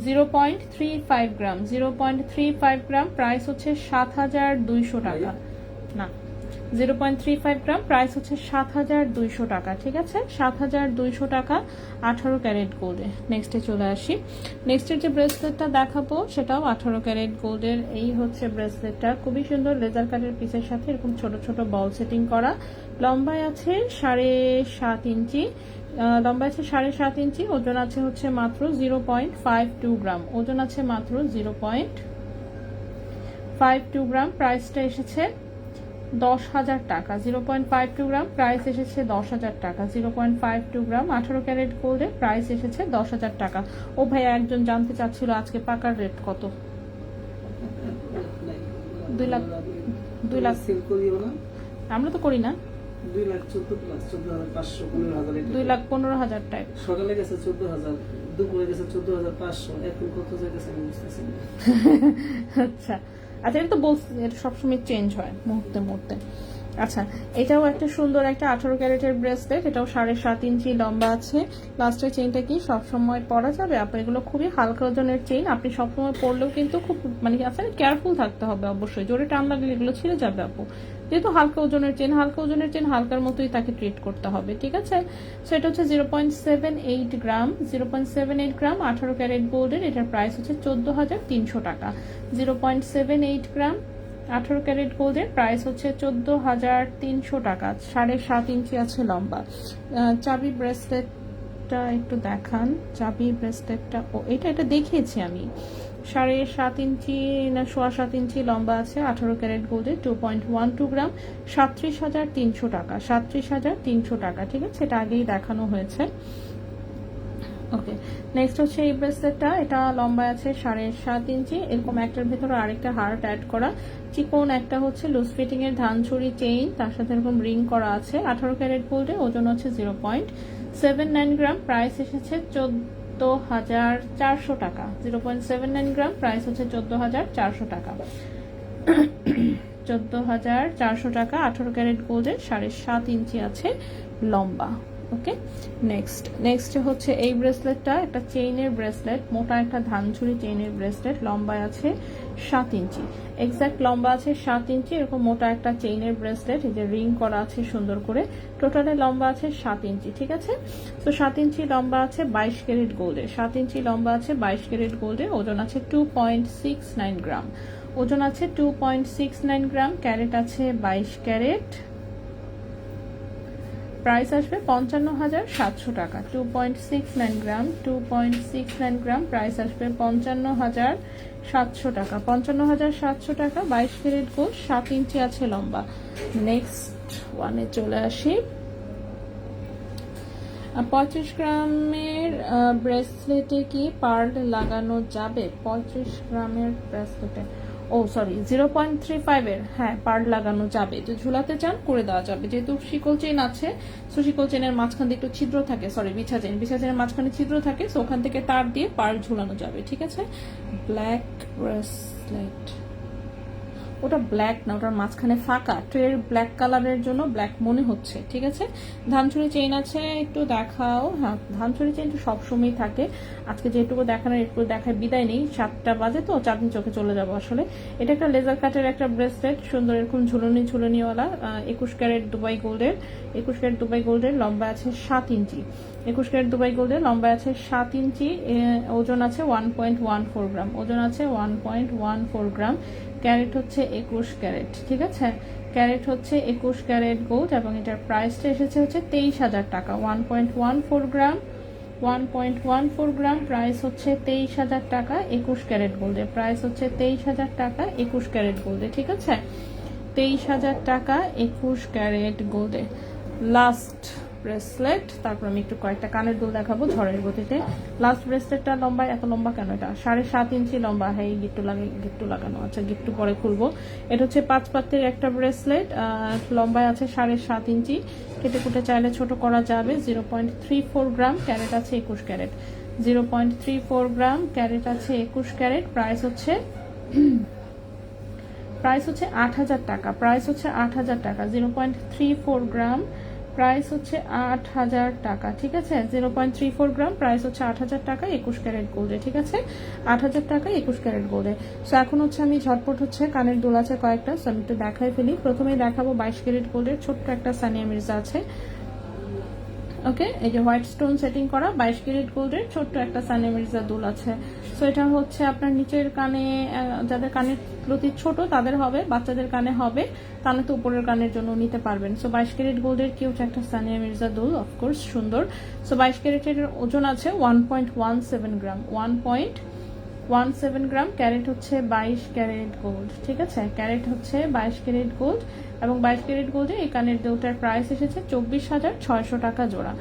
0.35 গ্রাম, 0.35 গ্রাম, প্রাইস হচ্ছে 7,200 টাকা, না 0.35 গ্রাম, প্রাইস হচ্ছে 7,200 টাকা, ঠিক আছে, 7,200 টাকা, 18 ক্যারেট গোল্ডে। নেক্সটে চলে আসি, নেক্সটের যে ব্রেসলেটটা দেখাবো সেটাও 18 ক্যারেট গোল্ডের। এই হচ্ছে ব্রেসলেটটা, খুবই সুন্দর, লেজার কাটের পিসের সাথে এরকম ছোট ছোট বল সেটিং করা, লম্বায় আছে 7.5 ইঞ্চি, লম্বা আছে 7.5 ইঞ্চি, ওজন আছে হচ্ছে মাত্র 0.52 গ্রাম, ওজন আছে মাত্র 0.52 গ্রাম, প্রাইসটা এসেছে 10,000 টাকা, 0.52 গ্রাম, প্রাইস এসেছে 10,000 টাকা, 0.52 গ্রাম, 18 ক্যারেট গোল্ডের, প্রাইস এসেছে 10,000 টাকা। ও ভাইয়া একজন জানতে চাচ্ছিল আজকে পাকার রেট কত? 2 লাখ, 2 লাখ
সেল করিও না,
আমরা তো করি না,
2,14,500,
2,15,000 টাইপ।
সকালে গেছে 14,000, দুপুরে গেছে 14,500, এখন কত গেছে আমি বুঝতেছি না।
আচ্ছা আচ্ছা, এটা তো বলছি, এটা সবসময় চেঞ্জ হয় মুহূর্তে মুহূর্তে। আচ্ছা, এটাও একটা সুন্দর একটা 18 ক্যারেটের ব্রেসলেট, এটাও 7.5 ইঞ্চি লম্বা আছে। লাস্টের চেইনটা কি সবসময় পরা যাবে আপু? এগুলো খুবই হালকা ওজনের চেইন, আপনি সবসময় পরলেও কিন্তু খুব মানে আছে কেয়ারফুল থাকতে হবে অবশ্যই, জোরে টান লাগলে এগুলো ছিঁড়ে যাবে আপু, যেহেতু হালকা ওজনের চেন, হালকা ওজনের চেন হালকার মতোই তাকে ট্রিট করতে হবে, ঠিক আছে। সো এটা হচ্ছে 0.78 গ্রাম, 0.78 গ্রাম, 18 ক্যারেট গোল্ডের, এটার প্রাইস হচ্ছে 14,300 টাকা, 0.78 গ্রাম, 18 ক্যারেট গোল্ডের, প্রাইস হচ্ছে 14,300 টাকা, 7.5 ইঞ্চি আছে লম্বা। চাবি ব্রেসলেটটা একটু দেখান, চাবি ব্রেসলেটটা, ও এটা দেখিয়েছি আমি, 7.5 ইঞ্চি না 7.25 ইঞ্চি লম্বা আছে, 18 ক্যারেট গোল্ডে, 2.12 গ্রাম, 37,300 টাকা, 37,300 টাকা, ঠিক আছে, এটা আগেই দেখানো হয়েছে। ওকে, নেক্সট হচ্ছে এই ব্রেসলেটটা, এটা লম্বা আছে 7.5 ইঞ্চি, এরকম একটার ভেতরে আরেকটা হার্ট অ্যাড করা, চিকন একটা হচ্ছে লুজ ফিটিং এর ধানছড়ি চেইন, তার সাথে এরকম রিং করা আছে, 18 ক্যারেট গোল্ডে, ওজন হচ্ছে 0.79 গ্রাম, প্রাইস এসেছে 14,400 টাকা, 0.79 গ্রাম, প্রাইস হচ্ছে 14,400 টাকা। 14,400 টাকা। 18 ক্যারেট গোল্ডের 7.5 ইঞ্চি আছে লম্বা। ওকে, নেক্সট হচ্ছে এই ব্রেসলেটটা, একটা চেইনের ব্রেসলেট, মোটা একটা ধানঝুরি চেইনের ব্রেসলেট, লম্বায় আছে 7 ইঞ্চি, এক্সাক্ট লম্বা আছে 7 ইঞ্চি। এরকম মোটা একটা চেইনের ব্রেসলেট, এই যে রিং করা আছে সুন্দর করে, টোটালে লম্বা আছে 7 ইঞ্চি। ঠিক আছে, তো 7 ইঞ্চি লম্বা আছে 22 ক্যারেট গোল্ডে, 7 ইঞ্চি লম্বা আছে 22 ক্যারেট গোল্ডে, ওজন আছে 2.69 গ্রাম, ওজন আছে 2.69 গ্রাম, ক্যারেট আছে 22 ক্যারেট, প্রাইস আসবে 55,700 টাকা। 2.69 গ্রাম, 2.69 গ্রাম, প্রাইস আসবে 55,700 টাকা। 55,700 টাকা, 22 ক্যারেট গোল্ড, 7 ইঞ্চি আছে লম্বা। নেক্সট ওয়ানে চলে আসি। 35 গ্রামের ব্রেসলেটে কি পার্ল লাগানো যাবে? 35 গ্রামের ব্রেসলেটে, ও সরি 0.35 এর, হ্যাঁ পার্ল লাগানো যাবে, যে ঝুলাতে চান করে দেওয়া যাবে, যেহেতু শিকল চেইন আছে, সো শিকল চেইনের মাঝখান দিয়ে একটু ছিদ্র থাকে, সরি বিছা চেইনের মাঝখানে ছিদ্র থাকে, সো ওখান থেকে তার দিয়ে পার্ল ঝুলানো যাবে। ঠিক আছে, ব্ল্যাক ব্রেসলেট, ওটা ব্ল্যাক না, ওটার মাঝখানে ফাঁকা, ট্রের ব্ল্যাক কালারের জন্য ব্ল্যাক মনে হচ্ছে। ঠিক আছে, ধানছড়ি চেইন আছে, একটু দেখাও। হ্যাঁ, ধানছড়ি চেইন তো সবসময় থাকে, আজকে যেটুকু দেখানোর একটু দেখায় বিদায় নেই, 7টা বাজে তো চাঁদনি চোখে চলে যাবো আসলে। এটা একটা লেজার কাটের একটা ব্রেসলেট, সুন্দর এরকম ঝুলনিওয়ালা, 21 ক্যারেট দুবাই গোল্ডের, 21 ক্যারেট দুবাই গোল্ডের, লম্বা আছে 7 ইঞ্চি, 21 ক্যারেট দুবাই গোল্ডের, লম্বা আছে 7 ইঞ্চি, ওজন আছে 1.14 গ্রাম, ওজন আছে 1.14 গ্রাম, ক্যারেট হচ্ছে 21 ক্যারেট। ঠিক আছে, ক্যারেট হচ্ছে 21 ক্যারেট গোল্ড, এবং এটার প্রাইসটা এসেছে হচ্ছে 23,000 টাকা। 1.14 গ্রাম, 1.14 গ্রাম, প্রাইস হচ্ছে 23,000 টাকা। 21 ক্যারেট গোল্ডের প্রাইস হচ্ছে 23,000 টাকা 21 ক্যারেট গোল্ডে। ঠিক আছে, 23,000 টাকা 21 ক্যারেট গোল্ডে। লাস্ট ব্রেসলেট, তারপর আমি একটু কয়েকটা কানের দুল দেখাবো ঝড়ের গতিতে। লাস্ট ব্রেসলেটটা লম্বা, এত লম্বা কেন? এটা 7.5 ইঞ্চি লম্বা। হ্যাঁ, গিট্টু লাগানো, আচ্ছা গিট্টু পরে খুলবো। এটা হচ্ছে 5 পাত্রের একটা ব্রেসলেট, লম্বায় আছে 7.5 ইঞ্চি, কেটে কুটে চাইলে ছোট করা যাবে। 0.34 গ্রাম, ক্যারেট আছে 21 ক্যারেট, 0.34 গ্রাম, ক্যারেট আছে 21 ক্যারেট, প্রাইস হচ্ছে 8,000 টাকা, প্রাইস হচ্ছে 8,000 টাকা। 0.34 গ্রাম, প্রাইস হচ্ছে 8,000 টাকা। ঠিক আছে, 0.34 গ্রাম, প্রাইস হচ্ছে 8,000 টাকা 21 ক্যারেট গোল্ডে। ঠিক আছে, 8,000 টাকা 21 ক্যারেট গোল্ডে। সো এখন হচ্ছে আমি ঝটপট হচ্ছে কানের দুল আছে কয়েকটা, সো আমি একটু দেখাই ফেলি। প্রথমে দেখাবো 22 ক্যারেট গোল্ডের ছোট্ট একটা সানিয়া মির্জা আছে। ওকে, এই যে হোয়াইট স্টোন সেটিং করা 22 ক্যারেট গোল্ডের ছোট্ট একটা সানিয়া মির্জা দুল আছে। সো এটা হচ্ছে আপনার নিচের কানে, যাদের কানের লতি ছোট তাদের হবে, বাচ্চাদের কানে হবে, তাহলে তো উপরের কানের জন্য নিতে পারবেন। সো 22 ক্যারেট গোল্ডের কি হচ্ছে একটা সানিয়া মির্জা দুল, অফকোর্স সুন্দর। সো 22 ক্যারেটের ওজন আছে 1.17 গ্রাম, 1.17 গ্রাম, ক্যারেট হচ্ছে 22 ক্যারেট গোল্ড। ঠিক আছে, ক্যারেট হচ্ছে 22 ক্যারেট গোল্ড, এবং 22 ক্যারেট গোল্ডে এই কানের দুলটার প্রাইস এসেছে 24,600 টাকা জোড়া।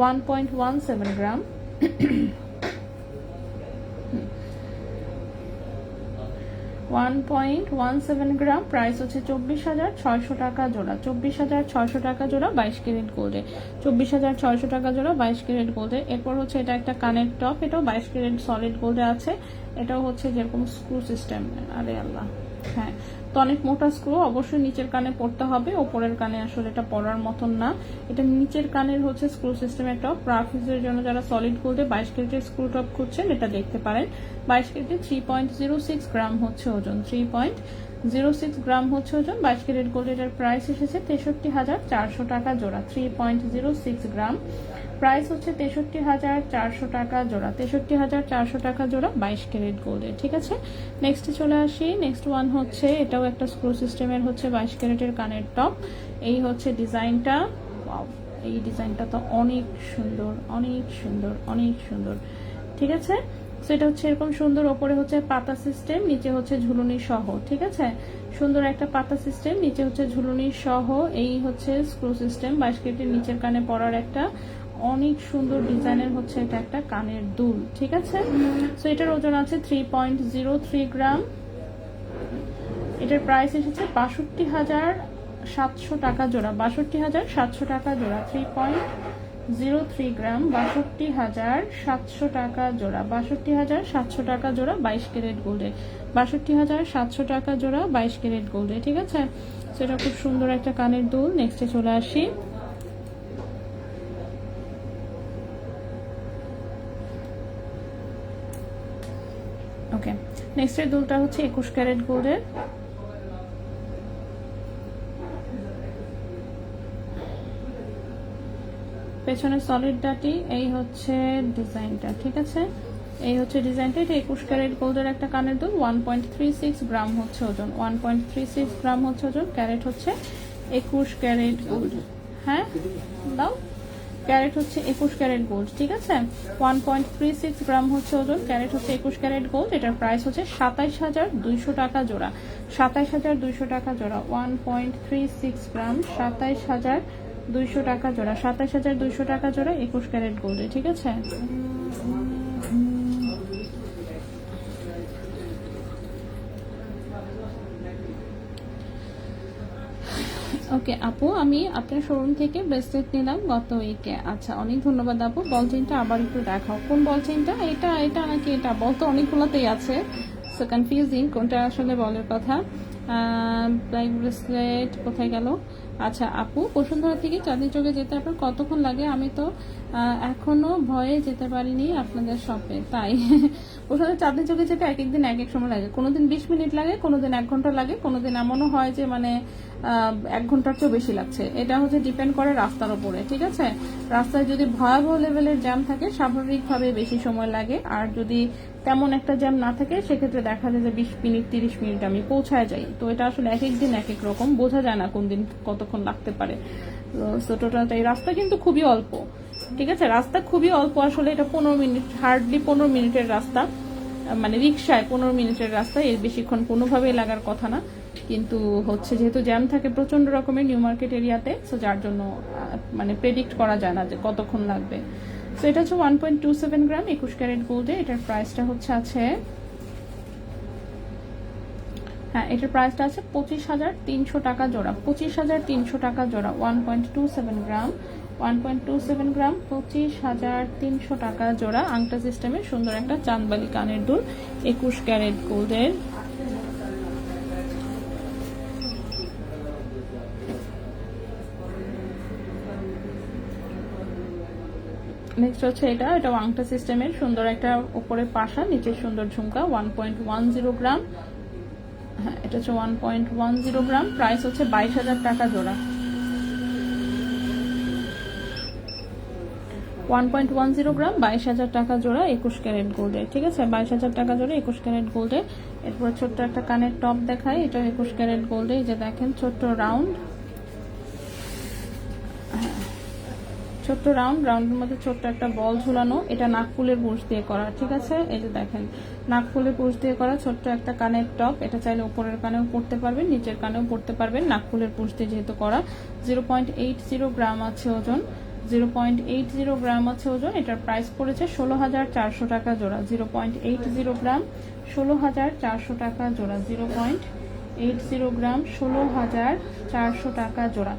1.17 গ্রাম, 1.17 গ্রাম, প্রাইস হচ্ছে 24,600 টাকা জোড়া, 24,600 টাকা জোড়া 22 ক্যারেট গোল্ডে, 24,600 টাকা জোড়া 22 ক্যারেট গোল্ডে। এরপর হচ্ছে এটা একটা কানের টপ, এটাও 22 ক্যারেট সলিড গোল্ডে আছে, এটাও হচ্ছে যেরকম স্ক্রু সিস্টেম, আরে আল্লাহ, হ্যাঁ তো অনেক মোটা স্ক্রু, অবশ্যই নিচের কানে পড়তে হবে, ওপরের কানে আসলে এটা পড়ার মতন না। এটা নিচের কানের হচ্ছে স্ক্রু সিস্টেমের টপ, প্রাফিসের জন্য যারা সলিড গোল্ডে 22 ক্যারেটের স্ক্রু টপ খুঁজছেন এটা দেখতে পারেন। 22 ক্যারেটে 3.06 গ্রাম হচ্ছে ওজন, 3.06 গ্রাম হচ্ছে ওজন। 22 ক্যারেট গোল্ডের প্রাইস এসেছে 63,400 টাকা জোড়া, 3.06 গ্রাম, প্রাইস হচ্ছে 63,400 টাকা জোড়া, 63,400 টাকা জোড়া 22 ক্যারেট গোল্ডের। ঠিক আছে, নেক্সটে চলে আসি। নেক্সট ওয়ান হচ্ছে এটাও একটা স্ক্রু সিস্টেমের হচ্ছে 22 ক্যারেটের কানের টপ। এই হচ্ছে ডিজাইনটা, ওয়াও, এই ডিজাইনটা তো অনেক সুন্দর, অনেক সুন্দর, অনেক সুন্দর। ঠিক আছে, সেটা হচ্ছে এরকম সুন্দর, ওপরে হচ্ছে পাতা সিস্টেম, নিচে হচ্ছে ঝুলুনি সহ। ঠিক আছে, সুন্দর একটা পাতা সিস্টেম, নিচে হচ্ছে ঝুলুনি সহ, এই হচ্ছে স্ক্রু সিস্টেম। 22 ক্যারেটের নিচের কানে পরার একটা অনেক সুন্দর ডিজাইনের হচ্ছে এটা একটা কানের দুল। ঠিক আছে, সো এটার ওজন আছে 3.03 গ্রাম, এটার প্রাইস এসেছে 62,700 টাকা জোড়া, 62,700 টাকা জোড়া, 03 গ্রাম 62,700 টাকা জোড়া, 62,700 টাকা জোড়া 22 ক্যারেট গোল্ডে, 62,700 টাকা জোড়া 22 ক্যারেট গোল্ডে। ঠিক আছে, সেটা খুব সুন্দর একটা কানের দুল। নেক্সটে চলে আসি, ওকে, নেক্সটের দুলটা হচ্ছে 21 ক্যারেট গোল্ডের। পেছনের সলিড ডাটি, এই হচ্ছে ডিজাইনটা। ঠিক আছে, এই হচ্ছে ডিজাইনটা। এটা 21 ক্যারেট গোল্ডের একটা কানের দুল, 1.36 গ্রাম হচ্ছে ওজন, 1.36 গ্রাম হচ্ছে ওজন, ক্যারেট হচ্ছে 21 ক্যারেট গোল্ড। হ্যাঁ দাও, ক্যারেট হচ্ছে 21 ক্যারেট গোল্ড। ঠিক আছে, 1.36 গ্রাম হচ্ছে ওজন, ক্যারেট হচ্ছে 21 ক্যারেট গোল্ড। এটার প্রাইস হচ্ছে 27,200 টাকা জোড়া, 27,200 টাকা জোড়া। 1.36 গ্রাম, 27,200 টাকা জোড়া, 27,200 টাকা জোড়া 21 ক্যারেট গোল্ডে। ঠিক আছে, ওকে আপু, আমি আপনার শোরুম থেকে ব্রেসলেট নিলাম গত উইকে। আচ্ছা, অনেক ধন্যবাদ আপু। বল চেইনটা আবার একটু দেখাও, কোন বল চেইনটা? এটা এটা নাকি এটা? বল তো অনেকগুলোতেই আছে, সো কনফিউজিং কোনটা আসলে বলের কথা। ব্ল্যাক ব্রেসলেট কোথায় গেল? আচ্ছা আপু, বসুন্ধরা থেকে চাঁদনি চোখে যেতে আপনার কতক্ষণ লাগে? আমি তো এখনো ভয়ে যেতে পারিনি আপনাদের শপে, তাই বসুন্ধরা চাঁদনি চোখে যেতে এক একদিন এক এক সময় লাগে। কোনোদিন 20 মিনিট লাগে, কোনোদিন 1 ঘন্টা লাগে, কোনোদিন এমনও হয় যে মানে 1 ঘন্টার চেয়েও বেশি লাগছে। এটা হচ্ছে ডিপেন্ড করে রাস্তার উপরে। ঠিক আছে, রাস্তায় যদি ভয়াবহ লেভেলের জ্যাম থাকে স্বাভাবিকভাবে বেশি সময় লাগে, আর যদি তেমন একটা জ্যাম না থাকে সেক্ষেত্রে দেখা যায় যে 20 মিনিট 30 মিনিট আমি পৌঁছায় যাই। তো এটা আসলে এক একদিন এক এক রকম, বোঝা যায় না কোন দিন কতক্ষণ লাগতে পারে। তো টোটালটা এই রাস্তা কিন্তু খুবই অল্প। ঠিক আছে, রাস্তা খুবই অল্প, আসলে এটা 15 মিনিট, হার্ডলি 15 মিনিটের রাস্তা, মানে রিক্সায় 15 মিনিটের রাস্তা, এর বেশিক্ষণ কোনোভাবেই লাগার কথা না। কিন্তু হচ্ছে যেহেতু জ্যাম থাকে প্রচন্ড রকমের নিউ মার্কেট এরিয়াতে, সো যার জন্য মানে প্রেডিক্ট করা যায় না যে কতক্ষণ লাগবে। সো এটা হচ্ছে 1.27 গ্রাম 21 ক্যারেট গোল্ডে। এটার প্রাইসটা হচ্ছে আছে, হ্যাঁ এটার প্রাইসটা আছে 25,300 টাকা জোড়া, 25,300 টাকা জোড়া। 1.27 গ্রাম, 1.27 গ্রাম 25,300 টাকা জোড়া। আংটা সিস্টেমের সুন্দর একটা চাঁদবালি কানের দুল 21 ক্যারেট গোল্ডের। নেক্সট হচ্ছে এটা আংটা সিস্টেমের সুন্দর একটা উপরে পাশা, নিচের সুন্দর ঝুমকা, 1.10 গ্রাম। হ্যাঁ এটা হচ্ছে 1.10 গ্রাম, প্রাইস হচ্ছে 22,000 টাকা জোড়া। 1.10 গ্রাম 22,000 টাকা জোড়া 21 ক্যারেট গোল্ডে। ঠিক আছে, 22,000 টাকা জোড়া 21 ক্যারেট গোল্ডে। এরপর ছোট্ট একটা কানের টপ দেখাই, এটা 21 ক্যারেট গোল্ডে। এই যে দেখেন ছোট্ট রাউন্ড, ছোট্ট রাউন্ডের মধ্যে ছোট্ট একটা বল ঝুলানো, এটা নাকফুলের বুশ দিয়ে করা। ঠিক আছে, এই যে দেখেন নাকফুলের বুশ দিয়ে করা ছোট্ট একটা কানের টপ। এটা চাইলে উপরের কানেও পড়তে পারবেন, নিচের কানেও পড়তে পারবেন, নাকফুলের বুশ দিয়ে যেহেতু করা। 0.80 গ্রাম আছে ওজন, 0.80 গ্রাম আছে ওজন। এটার প্রাইস পড়েছে 16,400 টাকা জোড়া। 0.80 গ্রাম 16,400 টাকা জোড়া। 0.80 গ্রাম 16,400 টাকা জোড়া।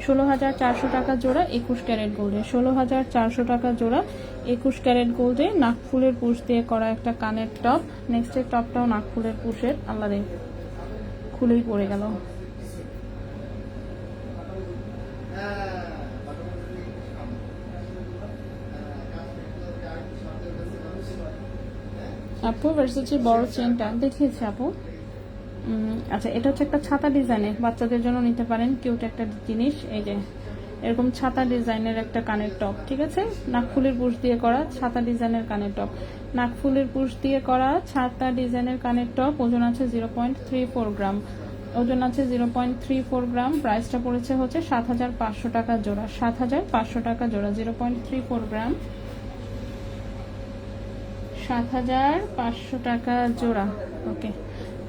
16,400 টাকা জোড়া 21 ক্যারেট গোল্ডে। 16,400 টাকা জোড়া 21 ক্যারেট গোল্ডে। নাকফুলের পুশ দিয়ে করা একটা কানের টপ। নেক্সটের টপটাও নাকফুলের পুশের, আল্লাহ খুলেই পড়ে গেল। আপু ভার্সিটি বড় চেনটা দেখিয়েছে আপু। আচ্ছা, এটা হচ্ছে একটা ছাতা ডিজাইনের, বাচ্চাদের জন্য নিতে পারেন, কিউট একটা জিনিস। এই যে এরকম ছাতা ডিজাইনের একটা কানের টপ। ঠিক আছে, নাকফুলের পুশ দিয়ে করা ছাতা ডিজাইনের কানের টপ, নাকফুলের পুশ দিয়ে করা ছাতা ডিজাইনের কানের টপ। ওজন আছে 0.34 গ্রাম, ওজন আছে 0.34 গ্রাম। প্রাইসটা পড়েছে হচ্ছে 7,500 টাকা জোড়া, 7,500 টাকা জোড়া। 0.34 গ্রাম 7,500 টাকা জোড়া। ওকে,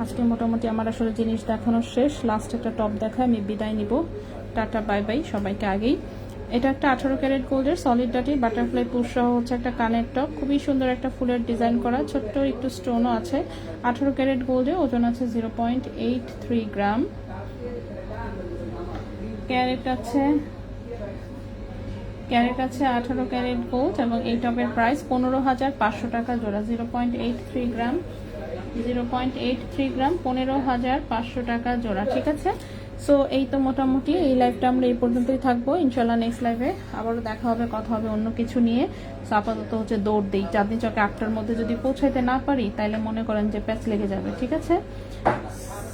আজকে মোটামুটি আমার আসলে জিনিস দেখানো শেষ। লাস্ট একটা টপ দেখা আমি বিদায় নিব। টাটা বাই বাই সবাইকে আগেই। এটা একটা 18 ক্যারেট গোল্ডের সলিড ডাটি বাটারফ্লাই পুশ সহ হচ্ছে একটা কানের টপ, খুবই সুন্দর একটা ফুলের ডিজাইন করা, ছোট্ট একটু স্টোনও আছে। 18 ক্যারেট গোল্ডে, ওজন আছে 0.83 গ্রাম। ক্যারেট আছে ক্যারেট আছে 18 ক্যারেট গোল্ড এবং এই টপের প্রাইস 15,500 টাকা জোড়া। 0.83 গ্রাম, 0.83 গ্রাম, 15,500 টাকা জোড়া। ঠিক আছে, সো এই তো মোটামুটি এই লাইভটা আমরা এই পর্যন্তই থাকবো। ইনশাল্লাহ নেক্সট লাইভে আবারও দেখা হবে, কথা হবে অন্য কিছু নিয়ে। সো আপাতত হচ্ছে দৌড় দিই, চাঁদনি চকে 8টার মধ্যে যদি পৌঁছাইতে না পারি তাহলে মনে করেন যে প্যাচ লেগে যাবে। ঠিক আছে,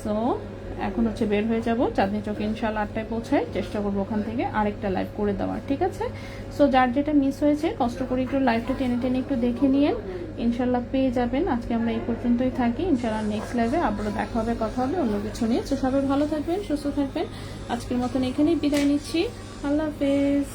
সো এখন হচ্ছে বের হয়ে যাব চাঁদনি চকে, ইনশাল্লাহ 8টায় পৌঁছায় চেষ্টা করবো ওখান থেকে আরেকটা লাইভ করে দেওয়ার। ঠিক আছে, সো যার যেটা মিস হয়েছে কষ্ট করে একটু লাইভটা টেনে টেনে একটু দেখে নিয়েন, ইনশাল্লাহ পেয়ে যাবেন। আজকে আমরা এই পর্যন্তই থাকি, ইনশাল্লাহ নেক্সট লাইভে আবারও দেখা হবে, কথা হবে অন্য কিছু নিয়ে। তো সবাই ভালো থাকবেন, সুস্থ থাকবেন। আজকের মতন এখানেই বিদায় নিচ্ছি, আল্লাহ হাফেজ।